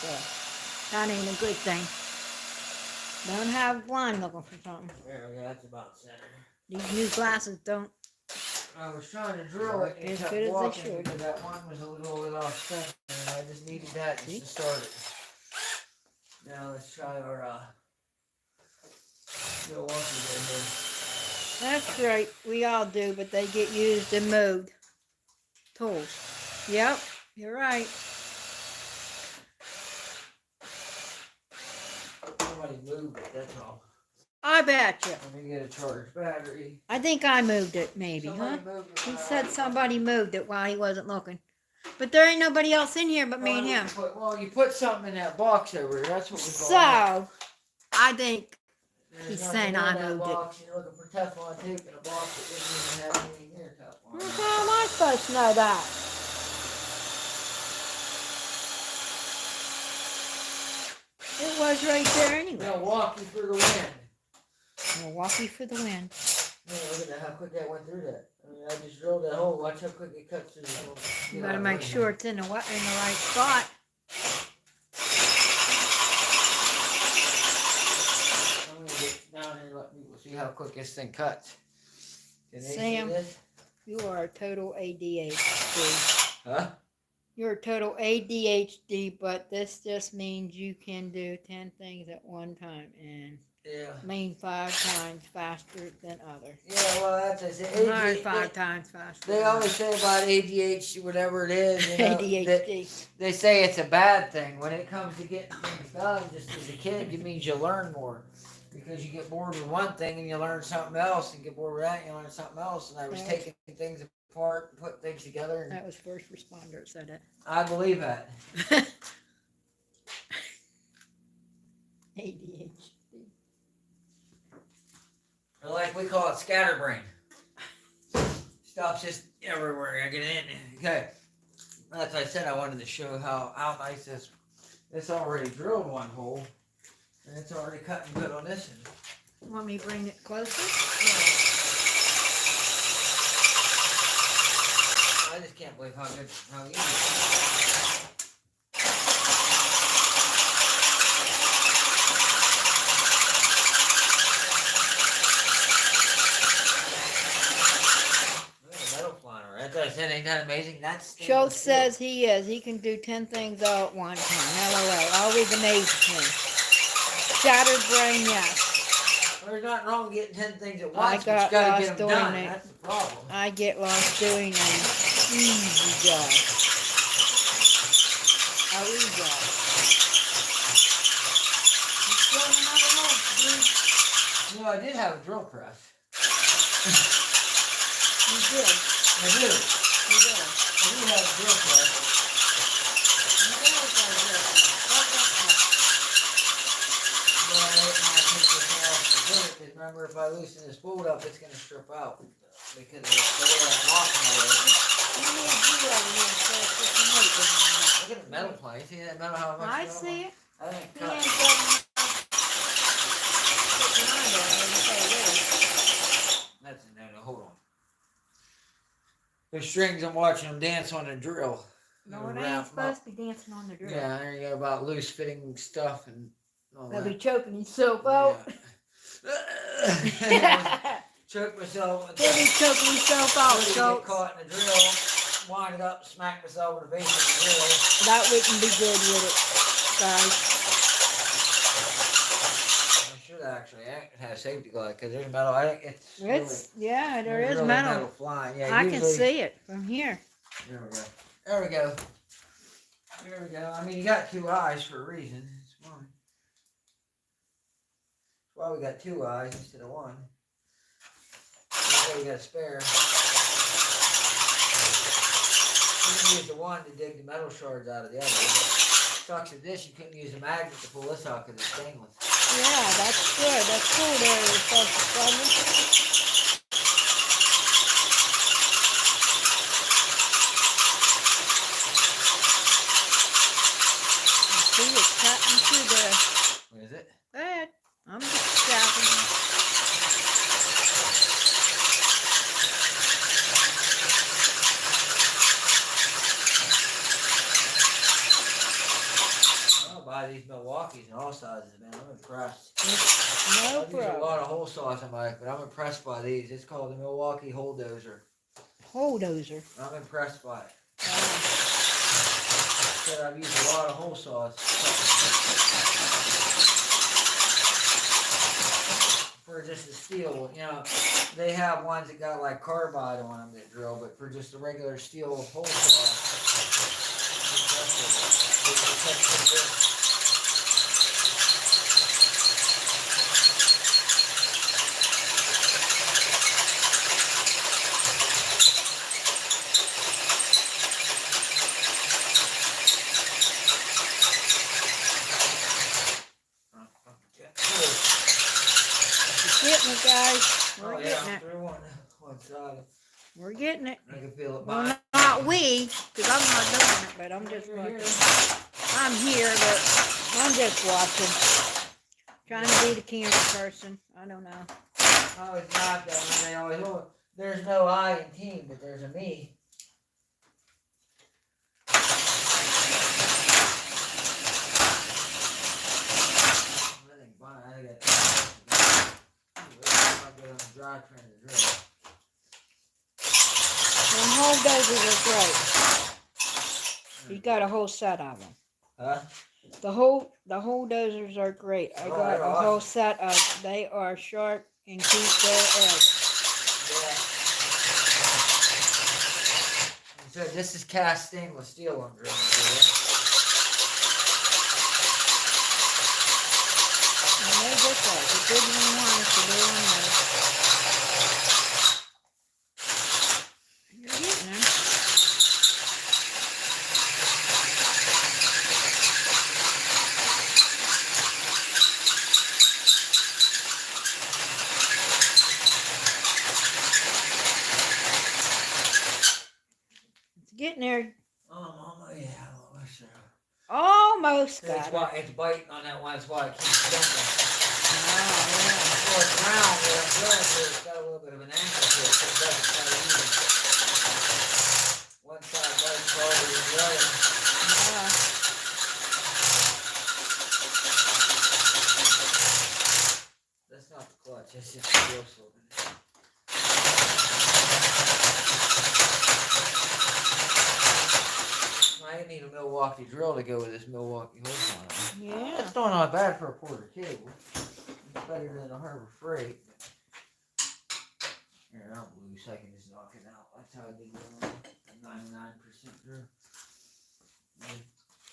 So that ain't a good thing. Don't have blind looking for something. There we go. That's about center. These new glasses don't. I was trying to drill it and As kept good as they walking should. because that one was a little bit off center and I just needed that just to start it. Now let's try our Milwaukee right That's right, we all do, but they get used and moved. Tools. Yep, you're right. Somebody moved it, that's all. I bet you. Let me get a charged battery. I think I moved it, maybe, huh? Somebody moved it He when I said was- somebody moved it while he wasn't looking. But there ain't nobody else in here but me and him. Well, you put something in that box over there. That's what we call it. So, I think There's he's nothing saying in I that moved it. box. You're looking for Teflon tape in a box that didn't even have anything near Teflon. how am I supposed to know that? It was right there anyway. Milwaukee for the win. Milwaukee for the win. Man, look at how quick that went through that. I mean, I just drilled that hole. Watch how quick it cuts through the hole. You gotta make sure it's in the right spot. I'm gonna get down here and let people see how quick this thing cuts. Can they Sam. see this? You are a total ADHD. Huh? You're a total ADHD, but this just means you can do 10 things at one time and Yeah. mean 5 times faster than others. Yeah, well, that's it. Not 5 times faster. They always say about ADHD, whatever it is, you know, ADHD. they say it's a bad thing. When it comes to getting things done, just as a kid, it means you learn more. Because you get bored with one thing and you learn something else, and get bored with that and you learn something else. And I was taking things apart and putting things together. And that was first responder that said it. I believe that. ADHD. Or like we call it scatterbrain. Stuff's just everywhere. I get in. Okay. As I said, I wanted to show how nice this. It's already drilled one hole. And it's already cutting good on this end. Want me to bring it closer? I just can't believe how easy it is. Ain't that amazing? Schultz says he is. He can do 10 things all at one time. LOL. Always amazes me. Shattered brain, yes. There's nothing wrong with getting 10 things at once, I got but you gotta lost get them doing done. it. That's the problem. I get lost doing an easy job. A easy job. You still another hole, dude? You know, I did have a drill press. You did. I do. You did. I do have a drill press. You did have a drill press. But I didn't want to take this off to do it, because remember, if I loosen this bolt up, it's going to strip out. Because of the way I'm locking it. You need you over here so it's just a weight behind that. Look at the metal plate. See that metal, how much I metal? see it. I think He cut. ain't got sticking on there. I didn't say this. That's a no, hold on. The strings, I'm watching them dance on the drill. No, it ain't supposed to be dancing on the drill. Yeah, there you go, about loose fitting stuff and all They'll that. be choking himself out. Yeah. Choke myself. He'll be choking himself out, Get Schultz. caught in the drill, wind it up, smack myself in the face with the drill. That wouldn't be good with it, guys. I should actually have a safety glove because there's metal. I think it's Yeah, there really is really metal. flying. Yeah, I usually, can see it from here. There we go. There we go. There we go. I mean, you got 2 eyes for a reason. It's fine. That's why we got 2 eyes instead of 1. That way we got a spare. You can use the 1 to dig the metal shards out of the other. Sucks at this, you couldn't use a magnet to pull this out because it's stainless. Yeah, that's good. That's cool there, folks. See, it's cutting through the... What is it? Go ahead. I'm just shouting. I'll buy these Milwaukees in all sizes, man. I'm impressed. No I've used a problem. lot of hole saws in my life, but I'm impressed by these. It's called the Milwaukee Holedozer. Bulldozer. I'm impressed by it. Wow. Said I've used a lot of hole saws. For just the steel, you know, they have ones that got like carbide on them that drill, but for just a regular steel hole saw, Getting it, guys. We're oh yeah, getting I'm it. through one side. We're getting it. I can feel it. Well, not we, because I'm not doing it, but I'm just watching. I'm here, but I'm just watching. Trying to be the camera person. I don't know. I always laugh at them and they always, oh, there's no I in team, but there's a me. I got get on the dry train to drill. Them whole dozers are great. You got a whole set of them. Huh? The whole dozers are great. I got a whole set of. They are sharp and keep their edge. Yeah. So this is cast stainless steel I'm drilling through. And they're just like a good one to do on those. You're getting them. Getting there. Yeah, almost there. Almost got That's it. why it's biting on that one. That's why I keep jumping. Oh, Well, it's round, but I'm drilling here. It's got a little bit of an angle to it, so it doesn't quite even. One side bites harder than the other. yeah. That's not the clutch. That's just the wheel slipping. I need a Milwaukee drill to go with this Milwaukee horse on it. Yeah. That's still not bad for a quarter cable. It's better than a Harbor Freight. Here, I'm loose. I can just knock it out. That's how I did it. 99% through. And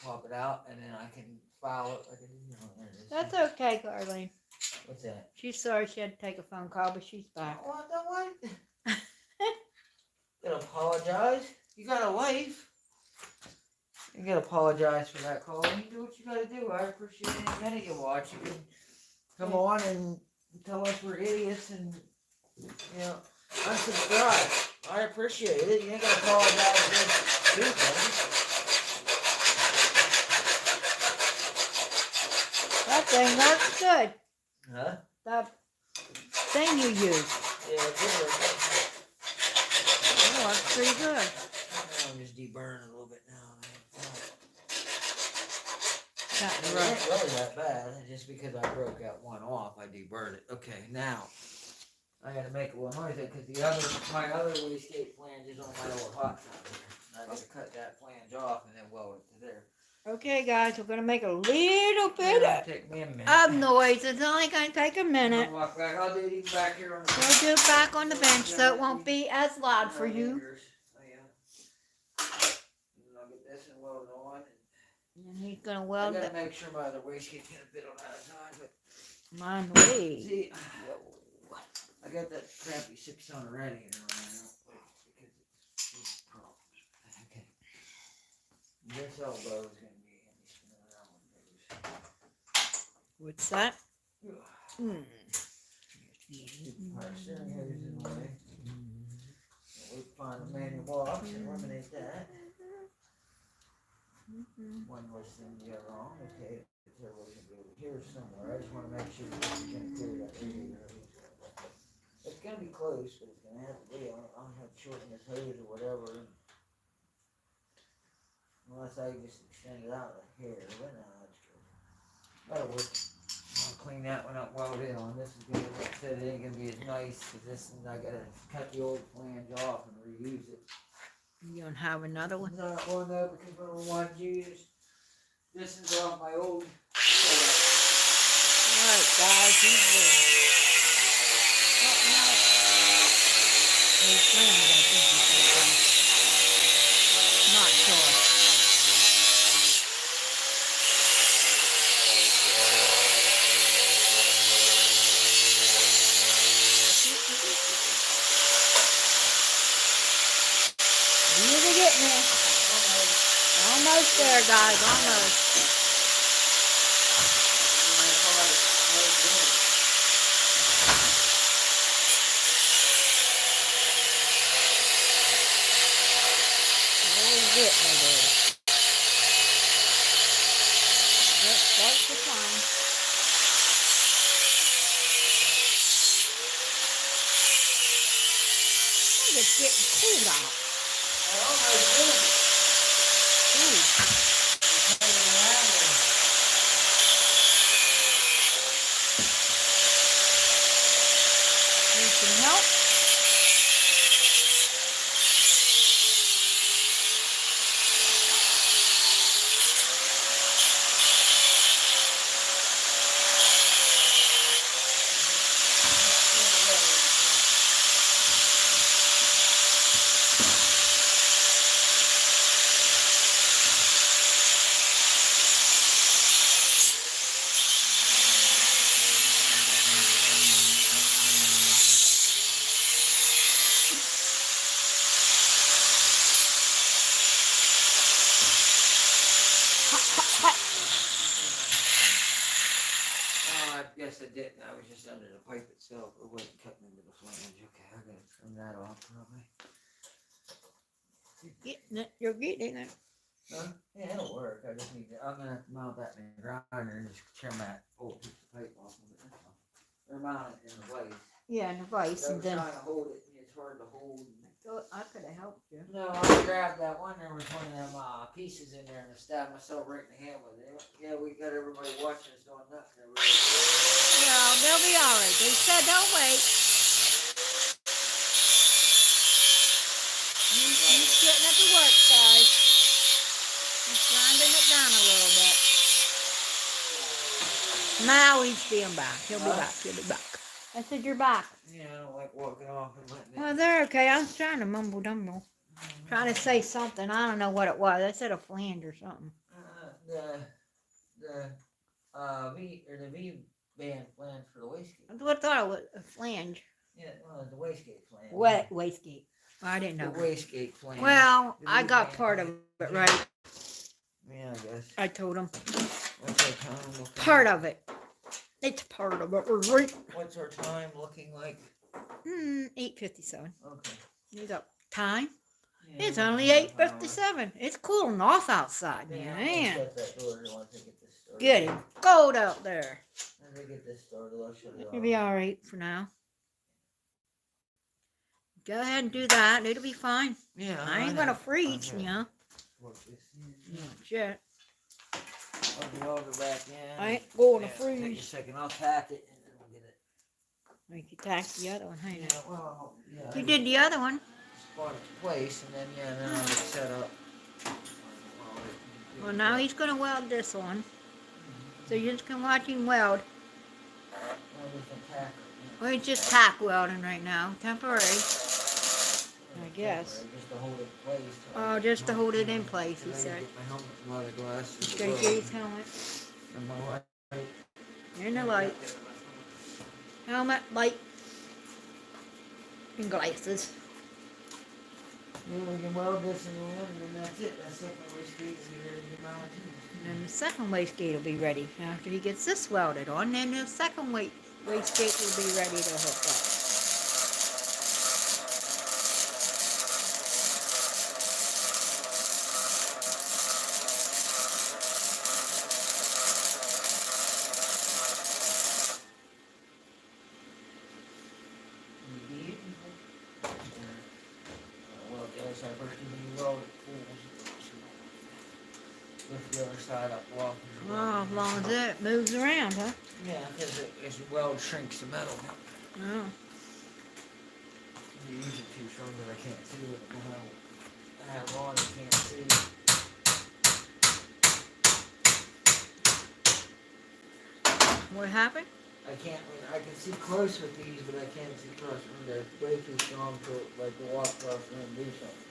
pop it out, and then I can file it. There it is. That's okay, Carlene. What's that? She's sorry she had to take a phone call, but she's back. What? You gotta apologize. You got a wife. You gotta apologize for that call. You do what you gotta do. I appreciate any minute you watch. You can come on and tell us we're idiots and, you know, unsubscribe. I appreciate it. You ain't gotta apologize for do things. That thing works good. Huh? The thing you use. Yeah, it did work. It works pretty good. I'm just deburring a little bit now. Got It the wasn't really that bad. Just because I broke that one off, I deburred it. Okay, now I gotta make a little noise because my other wastegate flange is on my old hot tub. I gotta cut that flange off and then weld it to there. Okay, guys, we're gonna make a little bit It'll take me a minute. of noise. It's only gonna take a minute. I'll walk back. I'll do it even back here on the We'll do it back on the bench so it won't be as loud for you. I'll get this and weld it on. And he's gonna I weld gotta it. make sure my other wastegate's gonna fit on that side, but Mine way. see, I got that crappy 6 ton already in there right now, because it's problems. Okay. This elbow is gonna be handy spinning around one of those. What's that? Mm. Our steering header's in the way. We find a manual box and eliminate that. One was thing you got wrong. Okay, there wasn't over here somewhere. I just want to make sure that we can clear that radiator. It's gonna be close, but it's gonna have to be. I'll have to shorten this hose or whatever. Unless I just extend it out like here. But no, that's good. That'll work. I'll clean that one up while we're on. This is gonna, like I said, it ain't gonna be as nice as this, and I gotta cut the old flange off and reuse it. You don't have another one? Not one though, because when we want to use, this is off my old. Alright, guys, he's cutting out his friends, I think he said. Not sure. You're getting there. Almost there, guys. Almost. We're getting there. Yep, that's the time. it's getting cold out. I almost did. Ooh. Turning around and Need some help? I guess I didn't. I was just under the pipe itself. It wasn't cutting into the flange. Okay, I gotta trim that off probably. You're getting it. Huh? Yeah, it'll work. I just need to. I'm gonna have to mount that in the grinder and just trim that old piece of pipe off of it. That's all. Or mount it in the vise. Yeah, and the vice, I and was then trying to hold it. And it's hard to hold. I could have helped you. No, I grabbed that one. There was one of them pieces in there, and I stabbed myself right in the hand with it. Yeah, we got everybody watching us going nuts. Well, they'll be all right. They said don't wait. He's getting it to work, guys. He's grinding it down a little bit. Now he's being back. He'll be back. He'll be back. I said you're back. Yeah, I don't like walking off and letting it. Well, they're okay. I was trying to mumble dumble. Trying to say something. I don't know what it was. I said a flange or something. The V band flange for the wastegate. I thought it was a flange. Yeah, the wastegate flange. What wastegate? I didn't The know. wastegate flange. Well, The I V got band part of flange. it right. Yeah, I guess. I told him. What's our time looking Part of it. It's part of it. Was right. What's our time looking like? 8:57. Okay. You got time? Yeah, It's only half hour. 8:57. It's cooling off outside, Yeah, man. I'll shut that door once I get this started. Get it cold out there. Once I get this started, I'll shut it off. You'll be all right for now. Go ahead and do that. It'll be fine. Yeah, I ain't gonna freeze, you know. Work this in. Shit. I'll be over back in. I ain't going to Take a freeze. second. I'll tack it and then we'll get it. Make you tack the other one, hey? Yeah, well, yeah. You did the other one. Spot its place and then then I'll get set up. Well, now he's gonna weld this one. So you just can watch him weld. Well, he's just tack welding right now, temporary. I guess. Just to hold it in place. Oh, just to hold it in place, he said. Get my helmet and my glasses. He's gonna get his helmet And my light. and the light. Helmet, light, and glasses. Yeah, we can weld this in the wind and then that's it. That's it. My wastegate is ready to get mounted. And then the second wastegate will be ready. After he gets this welded on, then the second wastegate will be ready to hook up. Well, the other side first, and then you weld it full. Lift the other side up off. Oh, as long as it moves around, huh? Yeah, because as you weld shrinks the metal. Oh. You use it too strong that I can't see it. I have on, I can't see. What happened? I can't. I can see close with these, but I can't see close when they're way too strong to like to walk across and do something.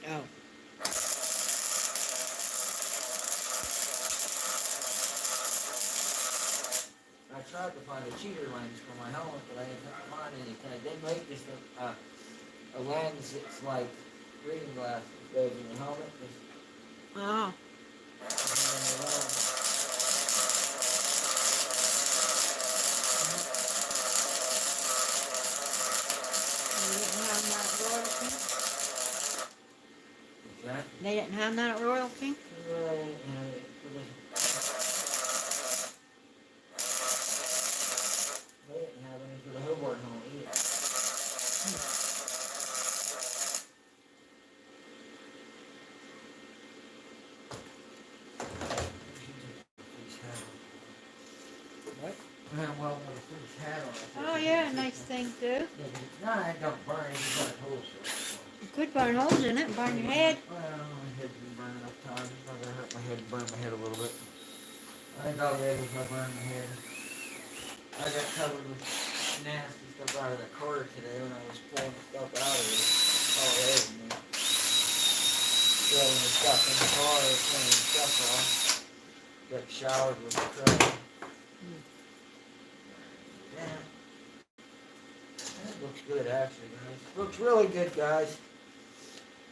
Oh. I tried to find a cheater lens for my helmet, but I didn't find anything. They make just a lens that's like reading glasses goes in the helmet. Oh. They didn't have that at Royal King? They didn't have any for the Hobart home either. yeah, nice thing too. No, it don't burn. It just got holes in it. You could burn holes in it and burn your head. Well, my head's been burned enough times. It's not gonna hurt my head and burn my head a little bit. I think I'll be able to burn my head. I got covered with nasty stuff out of the car today when I was pulling stuff out of it. All over me. Throwing the stuff in the car, cleaning stuff off. Got showered with the crap. Damn. That looks good actually, guys. Looks really good, guys.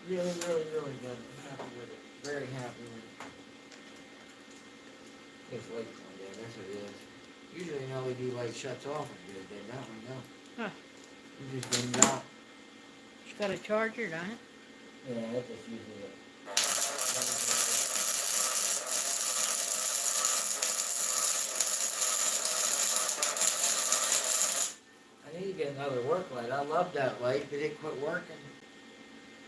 Really, really, really good. I'm happy with it. Very happy with it. It's late one day, that's what it is. Usually, LED light shuts off when good, but that one, no. Huh. You just dimmed out. It's got a charger, doesn't it? Yeah, that's just usually it. I need to get another work light. I love that light, but it quit working.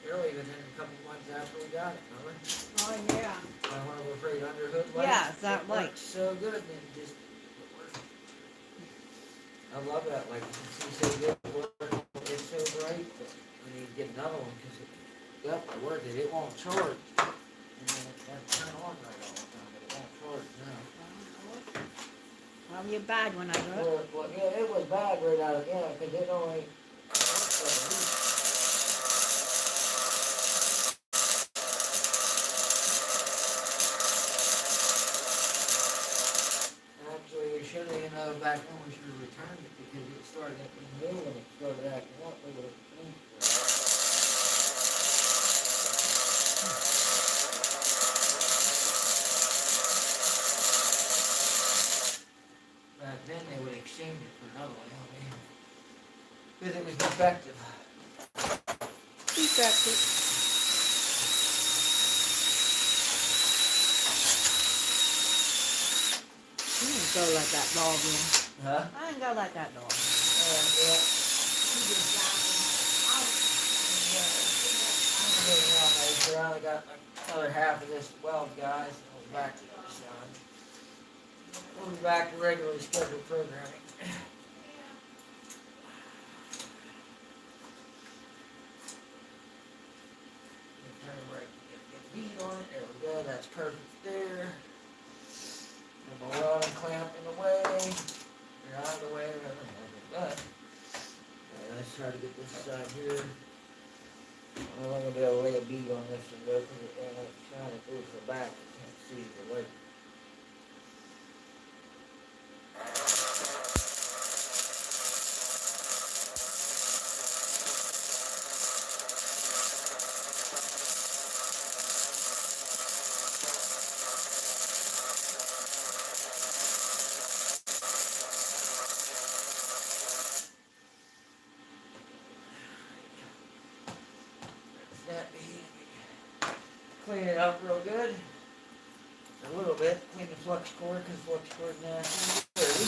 Really, within a couple months after we got it, remember? Oh, yeah. One of our afraid underhood lights. Yeah, it's that It light. works so good, and it just quit working. I love that light. You can see so good. It's so bright, but we need to get another one because it worked. It won't charge. And then it doesn't turn on right all the time, but it won't charge now. Well, you're bad when I go. Well, yeah, it was bad right out of because it only actually we should have back when we should have returned it because it started at the middle and it started acting up. We would have back then they would exchange it for another one, because it was defective. Defective. You didn't go let that dog in. Huh? I didn't go let that dog in. Yeah. I only got another half of this 12, guys. I'll be back to the other side. We'll be back to regularly scheduled programming. Turn right, get beat on it. There we go. That's perfect there. And my rod and clamp in the way. They're out of the way. But let's try to get this side here. I'm not going to be able to lay a bead on this one though, because it's shining through the back. You can't see the light. Clean it up real good. A little bit. Clean the flux cord because flux cord nasty and dirty.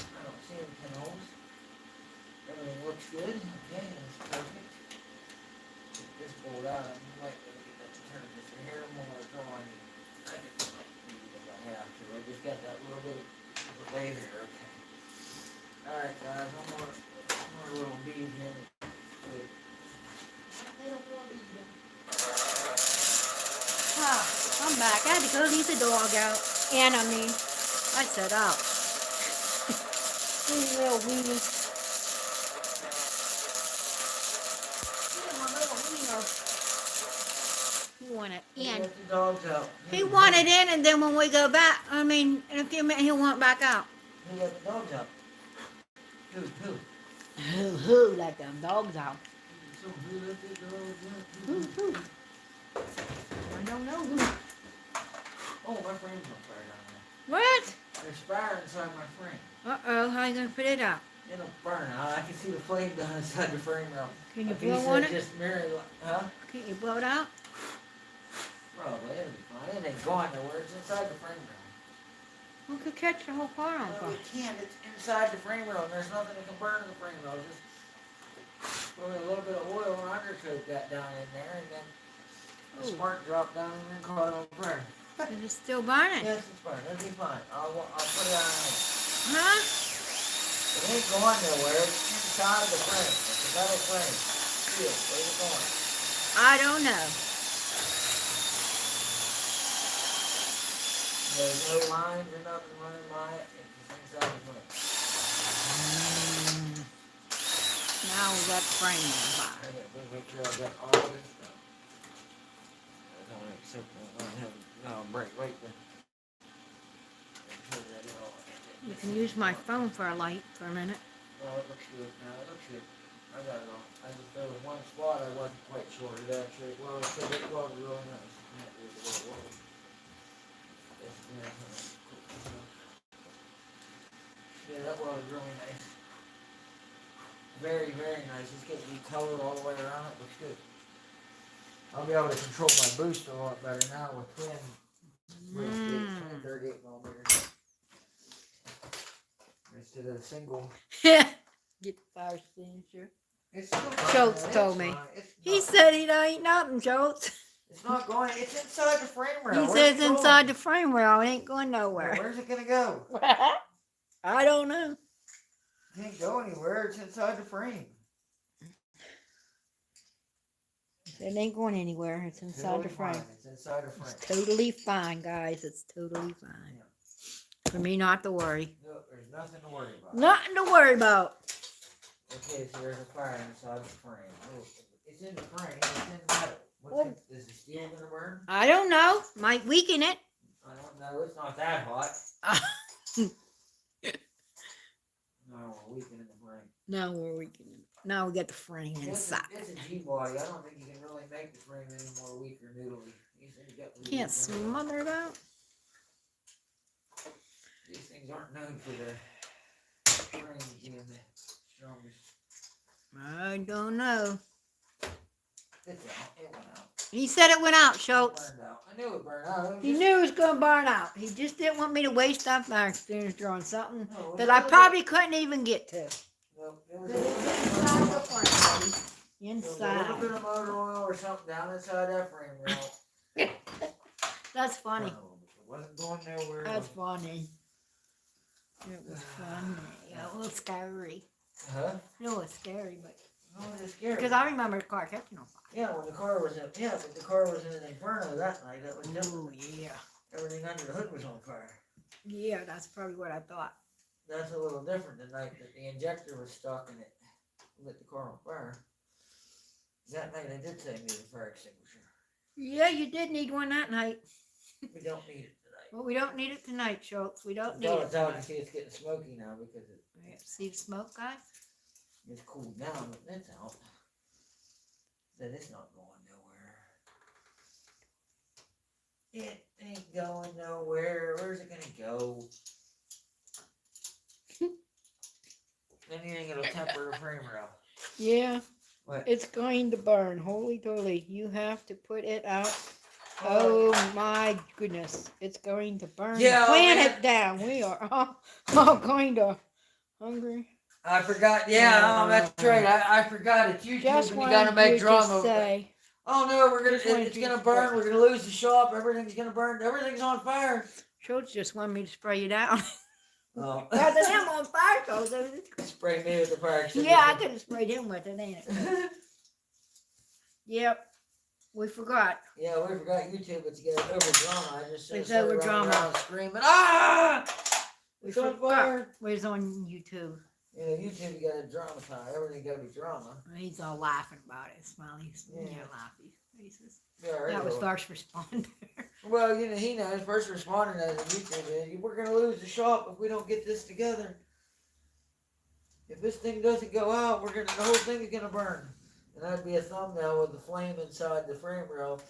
I don't see any pinholes. Everything looks good. Okay, that's perfect. Get this bolt out. I might be able to get that to turn just a hair more drawing. I have to. I just got that little bit of delay there. Okay. Alright, guys. One more little bead in. I'm back. I had to go leave the dog out. And I set out. These little weenies. He wanted in. Let the dogs out. He wanted in, and then when we go back, in a few minutes, he'll want back out. Who let the dogs out? Who? Who let them dogs out? So who let the dogs out? Who? I don't know who. Oh, my frame's on fire down there. What? There's fire inside my frame. Uh-oh, how are you going to put it out? It'll burn out. I can see the flame down inside the frame rail. Can you A piece blow on of it? Just mirror, huh? Can you blow it out? Probably, it'll be fine. It ain't going nowhere. It's inside the frame rail. We could catch the whole car on No, fire. we can't. It's inside the frame rail, and there's nothing that can burn the frame rail. Just put a little bit of soak got down in there, and then the Ooh. spark dropped down in there and caught on fire. Is it still burning? Yes, it's fine. It'll be fine. I'll put it on there. Huh? It ain't going nowhere. It's inside the frame. It's a metal frame. Steel. Where's it going? I don't know. There's no lines or nothing running by it. It's just inside the frame. Now we got the frame on fire. I gotta make sure I got all this stuff. I don't accept that. I have no break right there. You can use my phone for a light for a minute. No, it looks good. No, it looks good. I got it all. I just, there was one spot I wasn't quite sure it actually was, because it was really nice. That is what it was. Yeah, that was really nice. Very, very nice. It's getting the color all the way around. It looks good. I'll be able to control my boost a lot better now with twin 38 millimeters instead of a single. Get the fire extinguisher. It's still Schultz fine. told It's me. fine. It's He not- said he don't eat nothing, Schultz. It's not going. It's inside the frame rail. He Where's says it going? inside the frame rail. It ain't going nowhere. Where's it gonna go? I don't know. It can't go anywhere. It's inside the frame. It ain't going anywhere. It's inside the Totally frame. fine. It's inside the frame. It's totally fine, guys. It's totally fine. For me not to worry. No, there's nothing to worry about. Nothing to worry about. Okay, so there's a fire inside the frame. Oh, it's in the frame. It's in metal. Well- Is the steel gonna burn? I don't know. Might weaken it. I don't know. It's not that hot. No, we're weakening the frame. No, we're weakening it. Now we got the frame inside. It's a G body. I don't think you can really make the frame any more weak or noodly. Can't smother it out. These things aren't known for their frames being the strongest. I don't know. It's out. It went out. He said it went out, It Schultz. burned out. I knew it burned out. He knew it was going to burn out. He just didn't want me to waste that fire extinguisher on something No, that I probably couldn't even get to. No, it was Inside the frame, buddy. There was a Inside. little bit of motor oil or something down inside that frame rail. That's funny. It wasn't going nowhere. That's funny. It was funny. It was scary. Huh? It was scary, but No, it was scary. because I remember the car catching on fire. Yeah, when the car was in, but the car was in an inferno that night. That was different. Oh yeah. Everything under the hood was on fire. Yeah, that's probably what I thought. That's a little different the night that the injector was stuck and it lit the car on fire. That night I did say I needed a fire extinguisher. Yeah, you did need one that night. We don't need it tonight. Well, we don't need it tonight, Schultz. We don't need No, it it's out. You tonight. see it's getting smoky now because Yeah, see the smoke, guys? it's cooled down, but it's out. Then it's not going nowhere. It ain't going nowhere. Where's it gonna go? Anything that'll temper the frame rail. Yeah, What? it's going to burn. Holy toly. You have to put it out. Oh my goodness. It's going to burn. Yeah, Plant man. it down. We are all going to hungry. I forgot. Yeah, that's right. I forgot. It's YouTube, Just and you wanted gotta make you to drama. say, Oh no, we're gonna. Just wanted It's you gonna to burn. say- We're gonna lose the shop. Everything's gonna burn. Everything's on fire. Schultz just wanted me to spray you down. Oh. Rather than on fire, Schultz. Spray me with the fire extinguisher. Yeah, I could have sprayed him with it, ain't it? Yep. We forgot. Yeah, we forgot YouTube. It's getting over drama. I just It's started over running drama. around screaming. Ah! We It's on forgot. fire. We was on YouTube. You know, YouTube, you gotta dramatize. Everything gotta be drama. He's all laughing about it. Smiley, Yeah. laughy faces. Yeah, right. That was first responder. Well, you know, he knows. First responder knows on YouTube. We're gonna lose the shop if we don't get this together. If this thing doesn't go out, the whole thing is gonna burn. And that'd be a thumbnail with the flame inside the frame rail.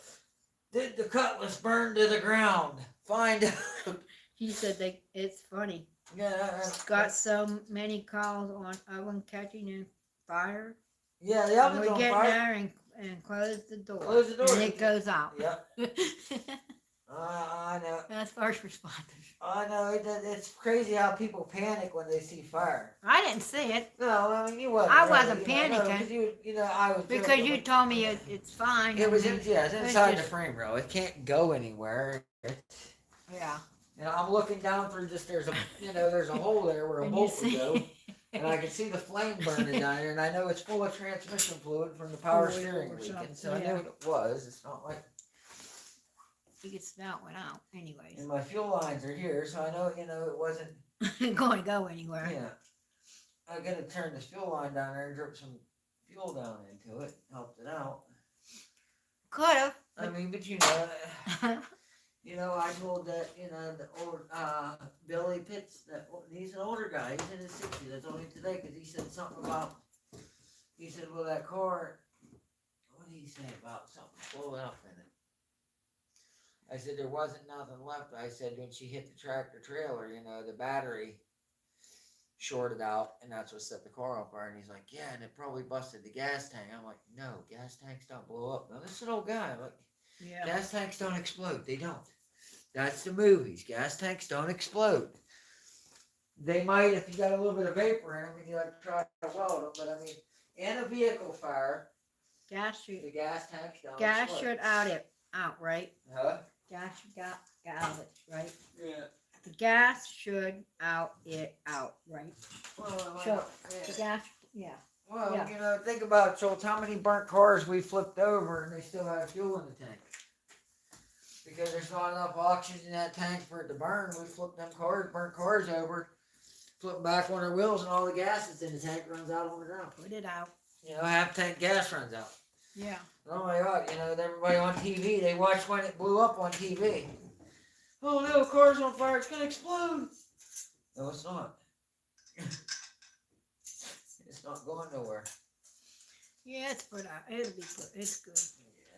Did the Cutlass burn to the ground? Find out. He said it's funny. Yeah, Got so many calls on oven catching in fire. yeah, the And oven's we on get fire. there and close the door. Close the door. And it goes out. Yep. I know. That's first responders. I know. It's crazy how people panic when they see fire. I didn't see it. No, I mean you wasn't. I really, wasn't you know, no, panicking. 'cause I was. Because joking, you but told me it's fine. It was and it's it's inside just- the frame rail. It can't go anywhere. Yeah. I'm looking down through there's a hole there where a And you bolt would see- go, and I can see the flame burning down there, and I know it's full of transmission fluid from the power Fluid steering or leaking. something, So I yeah. knew what it was. It's not like. You could smell it went out. Anyways. And my fuel lines are here, so I know it wasn't. Going to go anywhere. Yeah. I gotta turn this fuel line down there and drip some fuel down into it. Helped it out. Could have. I mean, but I told that, the old, Billy Pitts, he's an older guy, he's in his 60s, I told him today, because he said something about, well, that car, what did he say about something blowing up in it? I said, there wasn't nothing left. I said, when she hit the tractor trailer, the battery shorted out, and that's what set the car on fire. And he's like, yeah, and it probably busted the gas tank. I'm like, no, gas tanks don't blow up. Now, this is an old guy. I'm like, Yeah. gas tanks don't explode. They don't. That's the movies. Gas tanks don't explode. They might if you got a little bit of vapor in them and you try to weld them. But I mean, in a vehicle fire, Gas should. the gas tanks don't Gas explode. should out, right? Huh? Gas should got out it, right? Yeah. The gas should out, right? Well, Sure. yeah. The gas, yeah. Well, Yeah. think about it, Schultz, how many burnt cars we flipped over and they still have fuel in the tank. Because there's not enough oxygen in that tank for it to burn. We flipped them burnt cars over, flip them back on their wheels, and all the gas that's in the tank runs out on the ground. Put it out. Half tank gas runs out. Yeah. Oh my God, everybody on TV, they watch when it blew up on TV. Oh no, car's on fire, it's gonna explode. No, it's not. It's not going nowhere. Yeah, it's put out. It'll be put. It's good.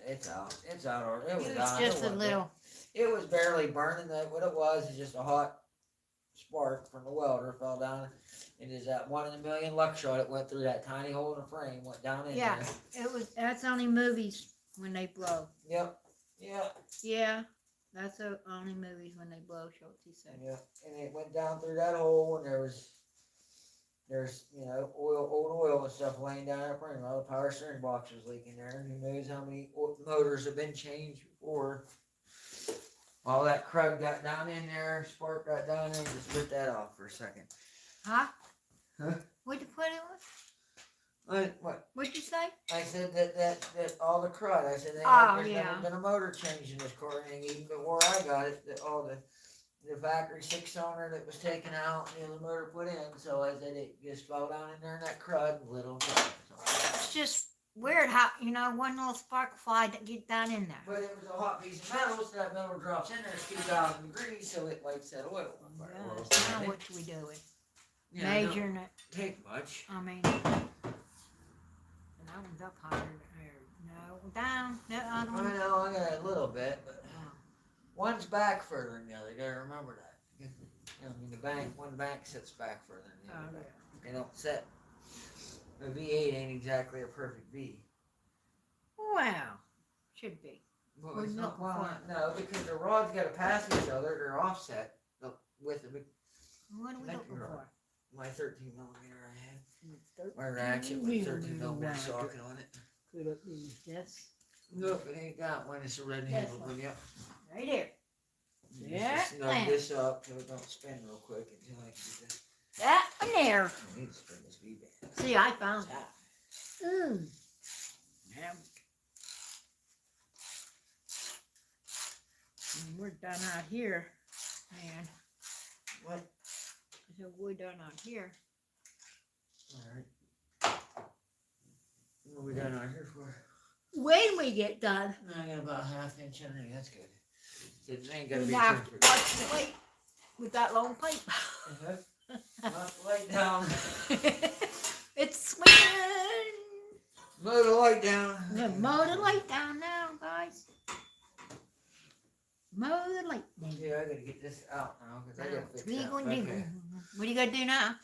Yeah, it's out. It's out already. It was It's out. just It a wasn't- little. It was barely burning. What it was is just a hot spark from the welder fell down. It is that 1 in a million luck shot. It went through that tiny hole in the frame, went down in Yeah. there. It was. That's only movies when they blow. Yep. Yep. Yeah. That's only movies when they blow. Schultz said. Yep. And it went down through that hole, and there's old oil and stuff laying down that frame. Well, the power steering box was leaking there. Who knows how many motors have been changed before. All that crud got down in there, spark got down there, and just spit that off for a second. Huh? Huh? What'd you put it with? What? What'd you say? I said that all the crud. I said there's yeah. never been a motor change in this car, and even before I got it, all the factory 6-cylinder that was taken out, and the motor put in. So I said it just fell down in there in that crud and lit on fire. It's just weird how one little spark fly that get down in there. But it was a hot piece of metal, so that metal drops in there. It's 2,000 degrees, so it lights that oil on fire. Yeah, Well, now what we doing? yeah, Measuring it. don't take much. I mean, that one's up higher. No, down. The other I one. know, I got a little bit, but Oh. one's back further than the other. You gotta remember that. One bank sits back further than the Oh, other. yeah. They don't set. A V8 ain't exactly a perfect V. Well, should be. Well, What it's are you not, looking well, no, because the rods got to pass each other. They're offset with the, What are we Thank looking you, for? my 13 millimeter I had. 13 My ratchet with 13 millimeter millimeter. socket on it. Could it be this? Nope, it ain't got one. It's a red handle. one. Yep. Right here. Yeah, Just snug man. this up so it don't spin real quick until I get this. That one there. I need to spin this V band. See, I found it. Yeah. And we're done out here, man. What? I said we're done out here. Alright. What are we done out here for? When we get done, I got about a half-inch underneath. That's good. So it ain't gonna we be have to perfect. watch the plate with that long pipe. Not the light down. It's swinging. Mow the light down. Mow the light down now, guys. Mow the light down. Yeah, I gotta get this out now because I gotta fix What are you that. gonna do? Okay. What are you gonna do now?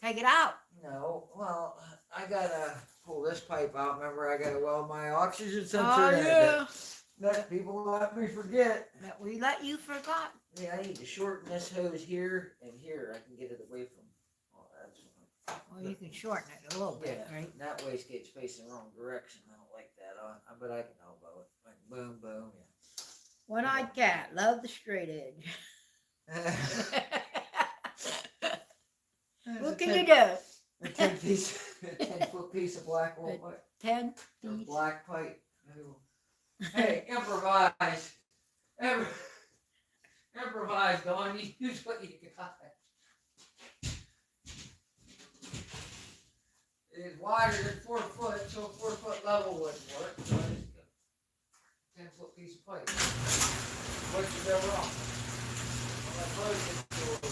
Take it out. No, well, I gotta pull this pipe out. Remember, I gotta weld my oxygen sensor. Oh in. yeah. Let people let me forget. That we let you forgot. Yeah, I need to shorten this hose here and here. I can get it away from all that. Well, you can shorten it a little bit, Yeah, right? that wastegate's facing the wrong direction. I don't like that. But I can elbow it. Like boom, boom, One-eyed cat, love the straight edge. yeah. What can you do? A 10-foot piece of black wool pipe. 10 Or piece. black pipe. Hey, improvise. Improvise, Dawn. You use what you got. It's wider than 4 foot, so a 4 foot level wouldn't work. So I just got a 10-foot piece of pipe. What could go wrong? Well, that close it door.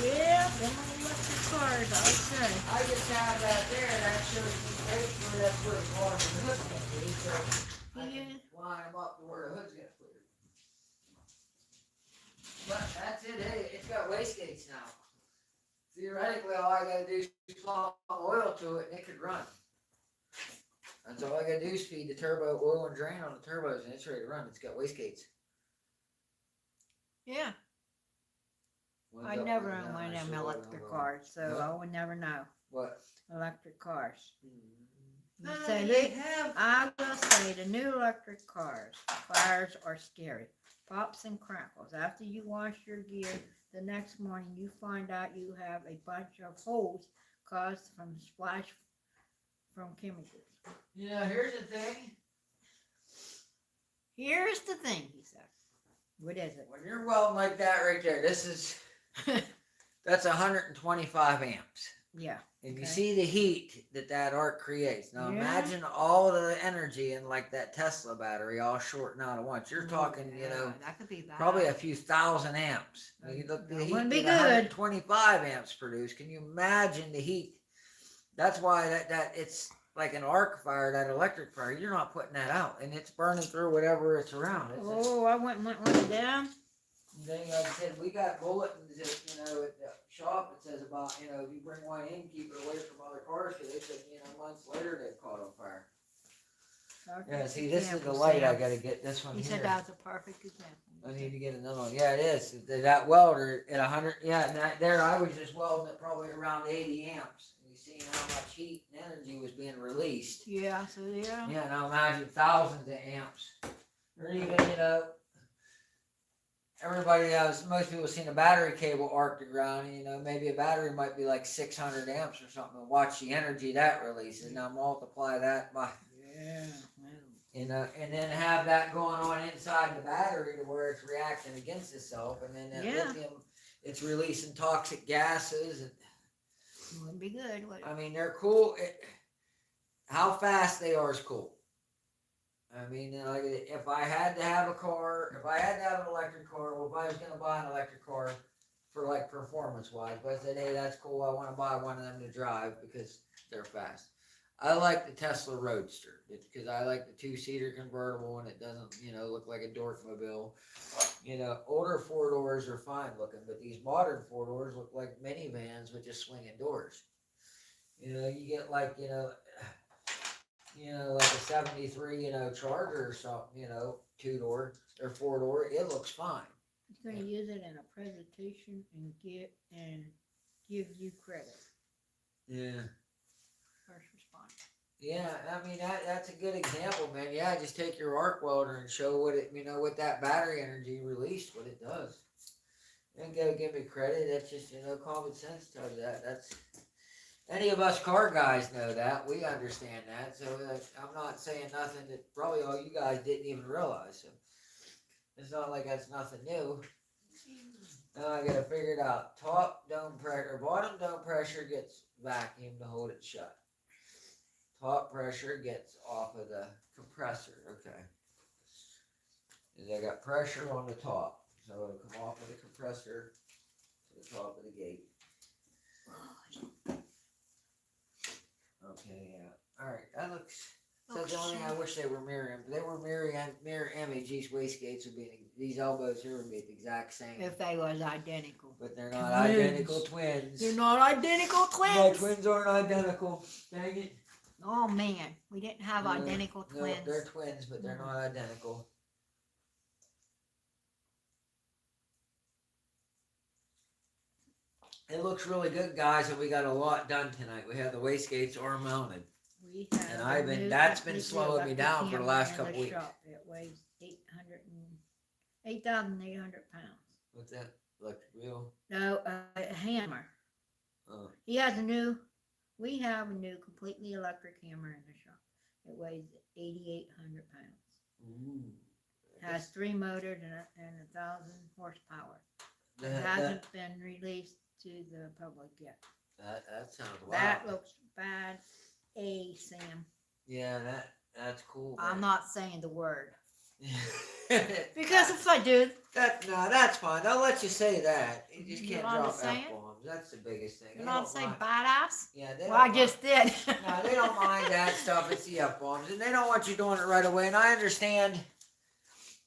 Yeah, them electric cars, I'll say. I just have that there, that shows me basically that's where the water and the hood's gonna be, so I can line them up to where the hood's gonna clear. But that's it, hey, it's got wastegates now. Theoretically, all I gotta do is plump oil to it and it could run. That's all I gotta do is feed the turbo oil and drain on the turbos and it's ready to run. It's got wastegates. Yeah, One's I up, never one's owned down, one of I them sure electric wouldn't cars, so No. I would never know. What? Electric cars. No, So they have. I will say the new electric cars, fires are scary. Pops and crackles. After you wash your gear, the next morning you find out you have a bunch of holes caused from splash from chemicals. Yeah, here's the thing. Here's the thing, he said. What is it? When you're welding like that right there, this is, that's 125 amps. Yeah. And you Okay. see the heat that arc creates. Now Yeah. imagine all the energy in like that Tesla battery all shorting out at once. You're talking, you know, that could be bad. probably a few thousand amps. Now, you look at the That heat wouldn't be that good. 125 amps produce. Can you imagine the heat? That's why that it's like an arc fire, that electric fire. You're not putting that out, and it's burning through whatever it's around. Oh, I went one down. Then, like I said, we got bulletins that, you know, at the shop that says about, you know, if you bring one in, keep it away from other cars, because they said, you know, months later they've caught on fire. Yeah, see, this is the light I gotta get, this one He here. said that was a perfect example. I need to get another one. Yeah, it is. That welder at 100, yeah, and there I was just welding at probably around 80 amps. And you see how much heat and energy was being released. Yeah, so yeah. Yeah, now imagine thousands of amps. Or even, you know, everybody most people seen a battery cable arc the ground, you know, maybe a battery might be like 600 amps or something, and watch the energy that releases. Now multiply that by, Yeah. you know, and then have that going on inside the battery to where it's reacting against itself, and then that Yeah. lithium, it's releasing toxic gases. And Wouldn't be good, would it? I mean, they're cool. How fast they are is cool. I mean, you know, like if I had to have a car, if I had to have an electric car, well, if I was going to buy an electric car for like performance wise, but I said, hey, that's cool. I want to buy one of them to drive because they're fast. I like the Tesla Roadster because I like the 2-seater convertible and it doesn't, you know, look like a Dorkmobile. You know, older 4-doors are fine looking, but these modern 4-doors look like minivans with just swinging doors. You know, you get like, you know, like a 73, you know, Charger or something, you know, 2-door or 4-door, it looks fine. He's going to use it in a presentation and give you credit. Yeah. First response. Yeah, I mean that's a good example, man. Yeah, just take your arc welder and show what it, you know, what that battery energy released, what it does. And go give me credit. That's just, you know, common sense tells you that. That's any of us car guys know that. We understand that. So I'm not saying nothing that probably all you guys didn't even realize. So it's not like that's nothing new. Now I gotta figure it out. Top dome pressure, bottom dome pressure gets vacuum to hold it shut. Top pressure gets off of the compressor. Okay. And I got pressure on the top, so it'll come off of the compressor to the top of the gate. Okay, yeah. All right, that looks. So the only thing I wish they were mirroring, but they were mirror image. These wastegates would be, these elbows here would be the exact same. If they was identical. But they're not Twins. identical twins. They're not identical twins. No, twins aren't identical. Dang it. Oh man, we didn't have No, identical twins. No, they're twins, but they're not identical. It looks really good, guys, and we got a lot done tonight. We have the wastegates arm mounted. We have And that's been completely slowing me electric down for the hammer last in couple the weeks. shop. It weighs 8,800 pounds. What's that? Electric wheel? No, a hammer. Oh. We have a new completely electric hammer in the shop. It weighs 8,800 pounds. Ooh. Has 3 motors and 1,000 horsepower. It That, hasn't been released to the public yet. that sounds wild. That looks bad, Sam. Yeah, that's cool. I'm man. not saying the word. Because if I do, that's fine. I'll let you say that. You just You can't want to drop say it? F-bombs. That's the biggest thing. you They not don't say mind- badass. Yeah, they Well, I don't just did. No, they don't mind that stuff. It's the F-bombs. And they don't want you doing it right away. And I understand.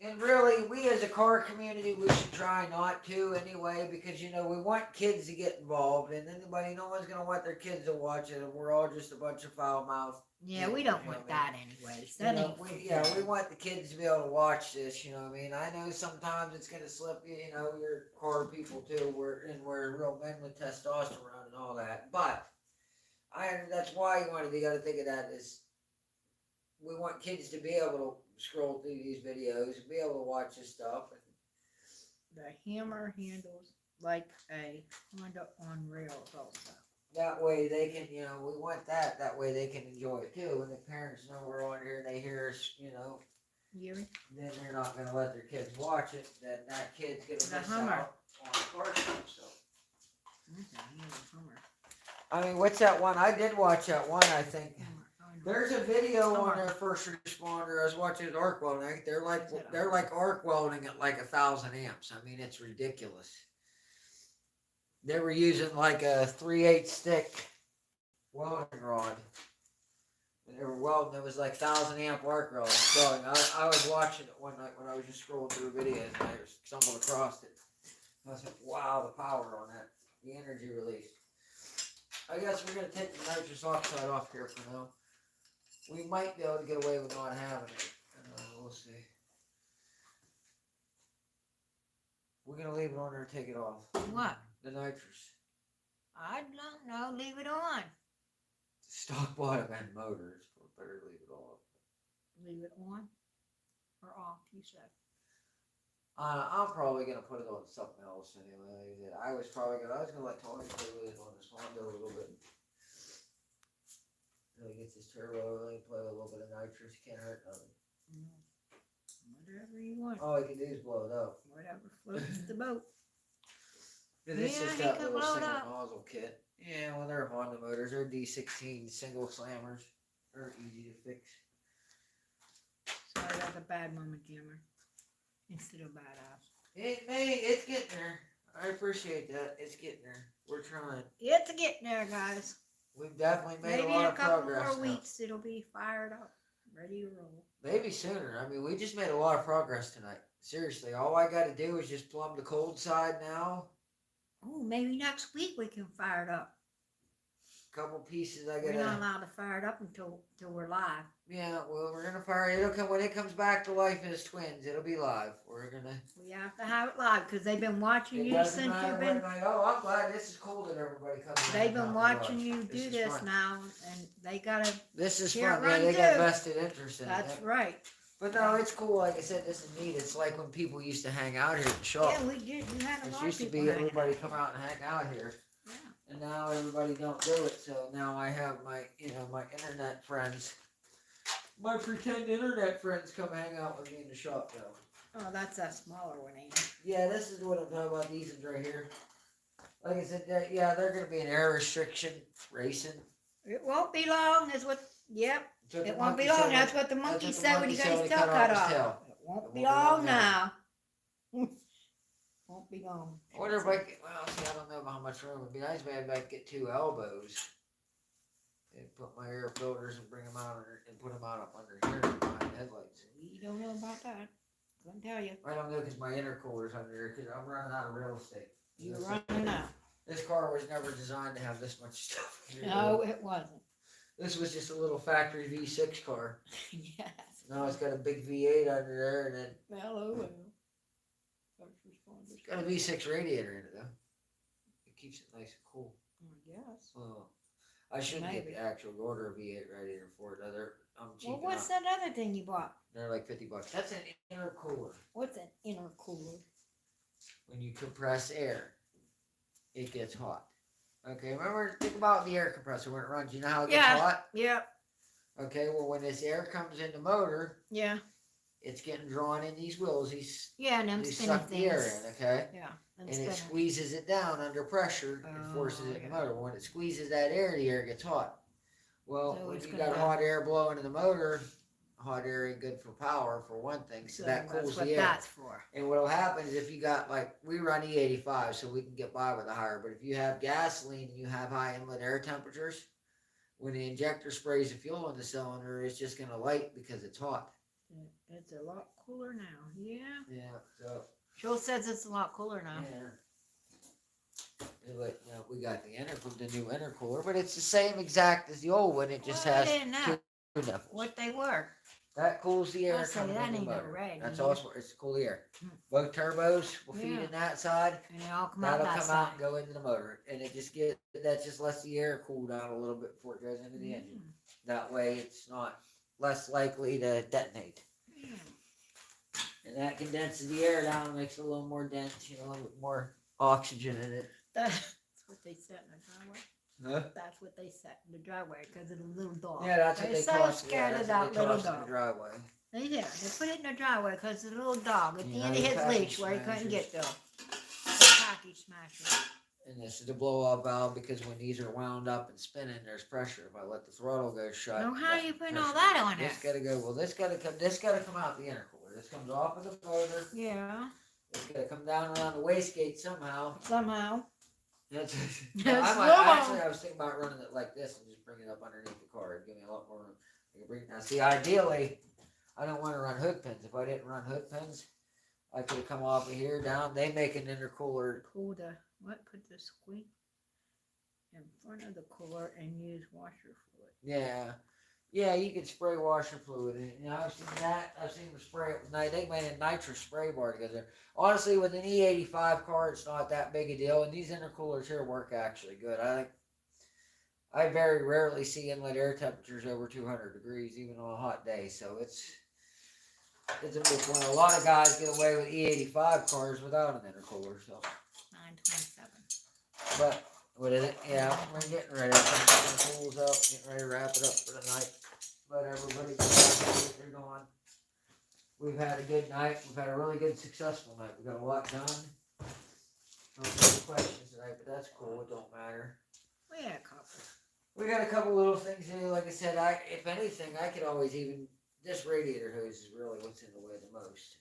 And really, we as a car community, we should try not to anyway, because, you know, we want kids to get involved. And no one's going to want their kids to watch it. And we're all just a bunch of foul-mouthed. Yeah, we don't want that anyways. You know, we want the kids to be able to watch this, you know what I mean? I know sometimes it's going to slip you, you know, you're car people too, we're real men with testosterone and all that. But that's why you got to think of that as we want kids to be able to scroll through these videos and be able to watch this stuff. The hammer handles like a Honda on rails also. That way they can, you know, we want that. That way they can enjoy it too. When the parents know we're on here and they hear us, you know, then they're not going to let their kids watch it. Then that kid's going to miss out on car stuff. So. Hummer. I mean, what's that one? I did watch that one, I think. There's a video on their first responder. I was watching it arc welding. They're like arc welding at like 1,000 amps. I mean, it's ridiculous. They were using like a 3/8 stick welding rod. They were welding. It was like 1,000 amp arc welding. I was watching it one night when I was just scrolling through videos and I stumbled across it. I was like, wow, the power on that, the energy release. I guess we're gonna take the nitrous oxide off here for now. We might be able to get away with not having it. We'll see. We're gonna leave it on there and take it off. What? The nitrous. I don't know. Leave it on. Stock bottom end motors. Better leave it off. Leave it on or off, you said. I'm probably gonna put it on something else anyway. I was gonna let Tony play with it on this Honda a little bit. Really gets his turbo, really play with a little bit of nitrous. Can't hurt nothing. Whatever you want. All he can do is blow it up. Whatever floats the boat. And it's just he that can little blow it single up. nozzle kit. Yeah, well, they're Honda motors. They're D16 single slammers. They're easy to fix. Sorry, that's a bad moment, Cameron. Instead of badass. It's getting there. I appreciate that. It's getting there. We're trying. It's getting there, guys. We've definitely made Maybe a lot in a of couple progress more now. weeks it'll be fired up, ready to roll. Maybe sooner. I mean, we just made a lot of progress tonight. Seriously, all I got to do is just plumb the cold side now. Oh, maybe next week we can fire it up. Couple pieces I We're not gotta. allowed to fire it up until we're live. Yeah, well, we're gonna fire it. It'll come when it comes back to life as twins. It'll be live. We're gonna. We have to have it live because they've been watching It you doesn't since matter you've what been. night. Oh, I'm glad this is cool that everybody comes. in They've and been out watching to you watch. do is this fun. now, and they gotta. This is Here it fun, man. run They got too. vested interest in That's it. right. But no, it's cool. Like I said, this is neat. It's like when people used to hang out here at the shop. Yeah, we did. You had a It lot used of to people. be hanging everybody out come here. out and hang out here. Yeah. And now everybody don't do it, so now I have my internet friends. My pretend internet friends come hang out with me in the shop now. Oh, that's that smaller one, ain't it? Yeah, this is what I'm talking about, these ones right here. Like I said, they're going to be an air restriction racing. It won't be long, is what, yep. That's what It the won't be monkey long. said That's when- what the monkey that's what said the when he monkey got said his when he tail cut off. tail. It won't It be won't be long long now. Won't be long. I wonder if I could, well, see, I don't know about how much room. It'd be nice if I could get 2 elbows. And put my air filters and bring them out and put them out up under here behind the headlights. We don't know about that. Couldn't tell you. I don't know because my intercooler's under here because I'm running out of real estate. You're This- running out. This car was never designed to have this much stuff. in here. No, it wasn't. This was just a little factory V6 car. Yes. Now it's got a big V8 under there and then Hello. First responders. it's got a V6 radiator in it though. keeps it nice and cool. Yes. Well, I should get Maybe. the actual order V8 radiator for it. I'm cheap. Well, what's that other thing you bought? They're like $50. That's an intercooler. What's an intercooler? When you compress air, it gets hot. Okay, remember, think about the air compressor when it runs. You know how it gets hot? Yep. Okay, well, when this air comes in the motor, Yeah. it's getting drawn in these wheels. And them These spinning suck things. the air in, okay? Yeah. And it squeezes it down under pressure and forces it in the yeah. motor. When it squeezes that air, the air gets hot. Well, So when it's you gonna got go- hot air blowing in the motor, hot air ain't good for power, for one thing, so that cools that's what the air. that's for. And what'll happen is if you got, like, we run E85 so we can get by with a higher, but if you have gasoline and you have high inlet air temperatures, when the injector sprays the fuel in the cylinder, it's just going to light because it's hot. It's a lot cooler now. Yeah. Yeah, so. Joel says it's a lot cooler now. Yeah. But, we got the new intercooler, but it's the same exact as the old one. It just has two nipples. What they were. That cools the air I'll say coming that in the ain't no motor. red That's either. all it's to cool the air. Hmm. Both turbos will feed Yeah. in that side. And they all come out That'll that come side. out and go into the motor, and that just lets the air cool down a little bit before it goes into the engine. That way, it's not less likely to detonate. Yeah. And that condenses the air down, makes it a little more dense, a little bit more oxygen in it. That's what they set in the driveway. Huh? That's what they set in the driveway because of the little dog. Yeah, that's what They're they so toss. scared Yeah, of that's what that they little toss in the dog. driveway. They put it in the driveway because the little dog at the You end know, of the his package leash where he couldn't smashers. get to him. The package smasher. And this is the blow off valve because when these are wound up and spinning, there's pressure. If I let the throttle go shut. No, how that you putting all pressure- that on there? This gotta go. Well, this gotta come out the intercooler. This comes off of the motor. Yeah. It's gotta come down around the wastegate somehow. Somehow. That's, Yes, I was thinking about running it like this and just bring it up underneath the car. It'd give me a lot more room. Now, see, ideally, I don't want to run hood pins. If I didn't run hood pins, I could have come off of here down. They make an intercooler. Pull the put the squeak in front of the cooler and use washer fluid. Yeah, you could spray washer fluid. And, I've seen that. I've seen them spray it. They made a nitrous spray bar together. Honestly, with an E85 car, it's not that big a deal. And these intercoolers here work actually good. I very rarely see inlet air temperatures over 200 degrees, even on a hot day. So it's a big one. A lot of guys get away with E85 cars without an intercooler. So, 927. but what is it? Yeah, we're getting ready. The pool's up, getting ready to wrap it up for the night. Let everybody get back to what they're doing. We've had a good night. We've had a really good, successful night. We got a lot done. No questions tonight, but that's cool. It don't matter. We had a couple. We got a couple little things to do. Like I said, if anything, I could always this radiator hose is really what's in the way the most.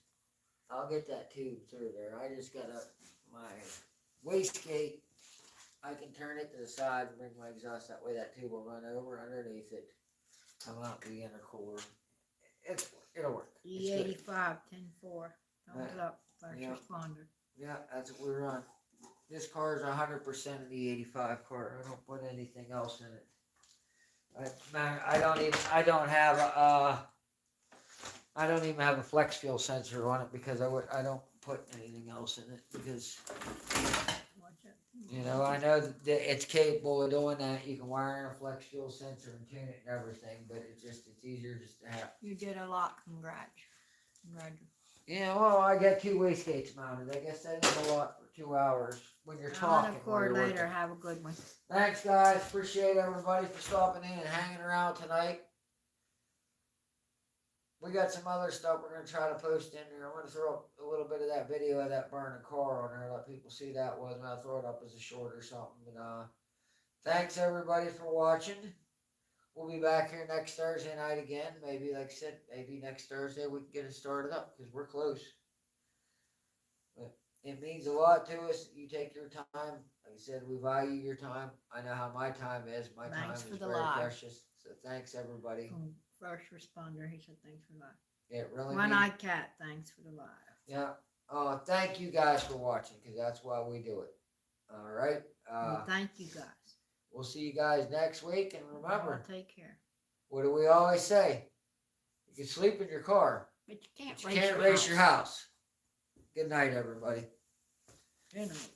I'll get that tube through there. I just got my wastegate. I can turn it to the side and bring my exhaust. That way that tube will run over underneath it. Come out the intercooler. It'll work. E85 10-4. Thumbs up. First Yeah. responder. Yeah, that's what we run. This car is 100% an E85 car. I don't put anything else in it. I don't even have a flex fuel sensor on it because I don't put anything else in it because Watch it. I know that it's capable of doing that. You can wire in a flex fuel sensor and tune it and everything, but it's easier just to have. You did a lot. Congrats. Yeah, well, I got 2 wastegates mounted. I guess that is a lot for 2 hours when you're talking. I'll record later. Have a good one. Thanks, guys. Appreciate everybody for stopping in and hanging around tonight. We got some other stuff we're going to try to post in there. I'm going to throw up a little bit of that video of that burning car on there. Let people see that was. I'll throw it up as a short or something. But thanks, everybody, for watching. We'll be back here next Thursday night again. Maybe, like I said, maybe next Thursday we can get it started up because we're close. But it means a lot to us that you take your time. Like I said, we value your time. I know how my time is. My time is very precious. So thanks, everybody. First responder, he said thanks for that. It really One-eyed cat, thanks for the live. Yeah. Thank you guys for watching because that's why we do it. All right. Well, thank you guys. We'll see you guys next week. And remember, take care. What do we always say? You can sleep in your car, but you can't race your house. Good night, everybody. Good night.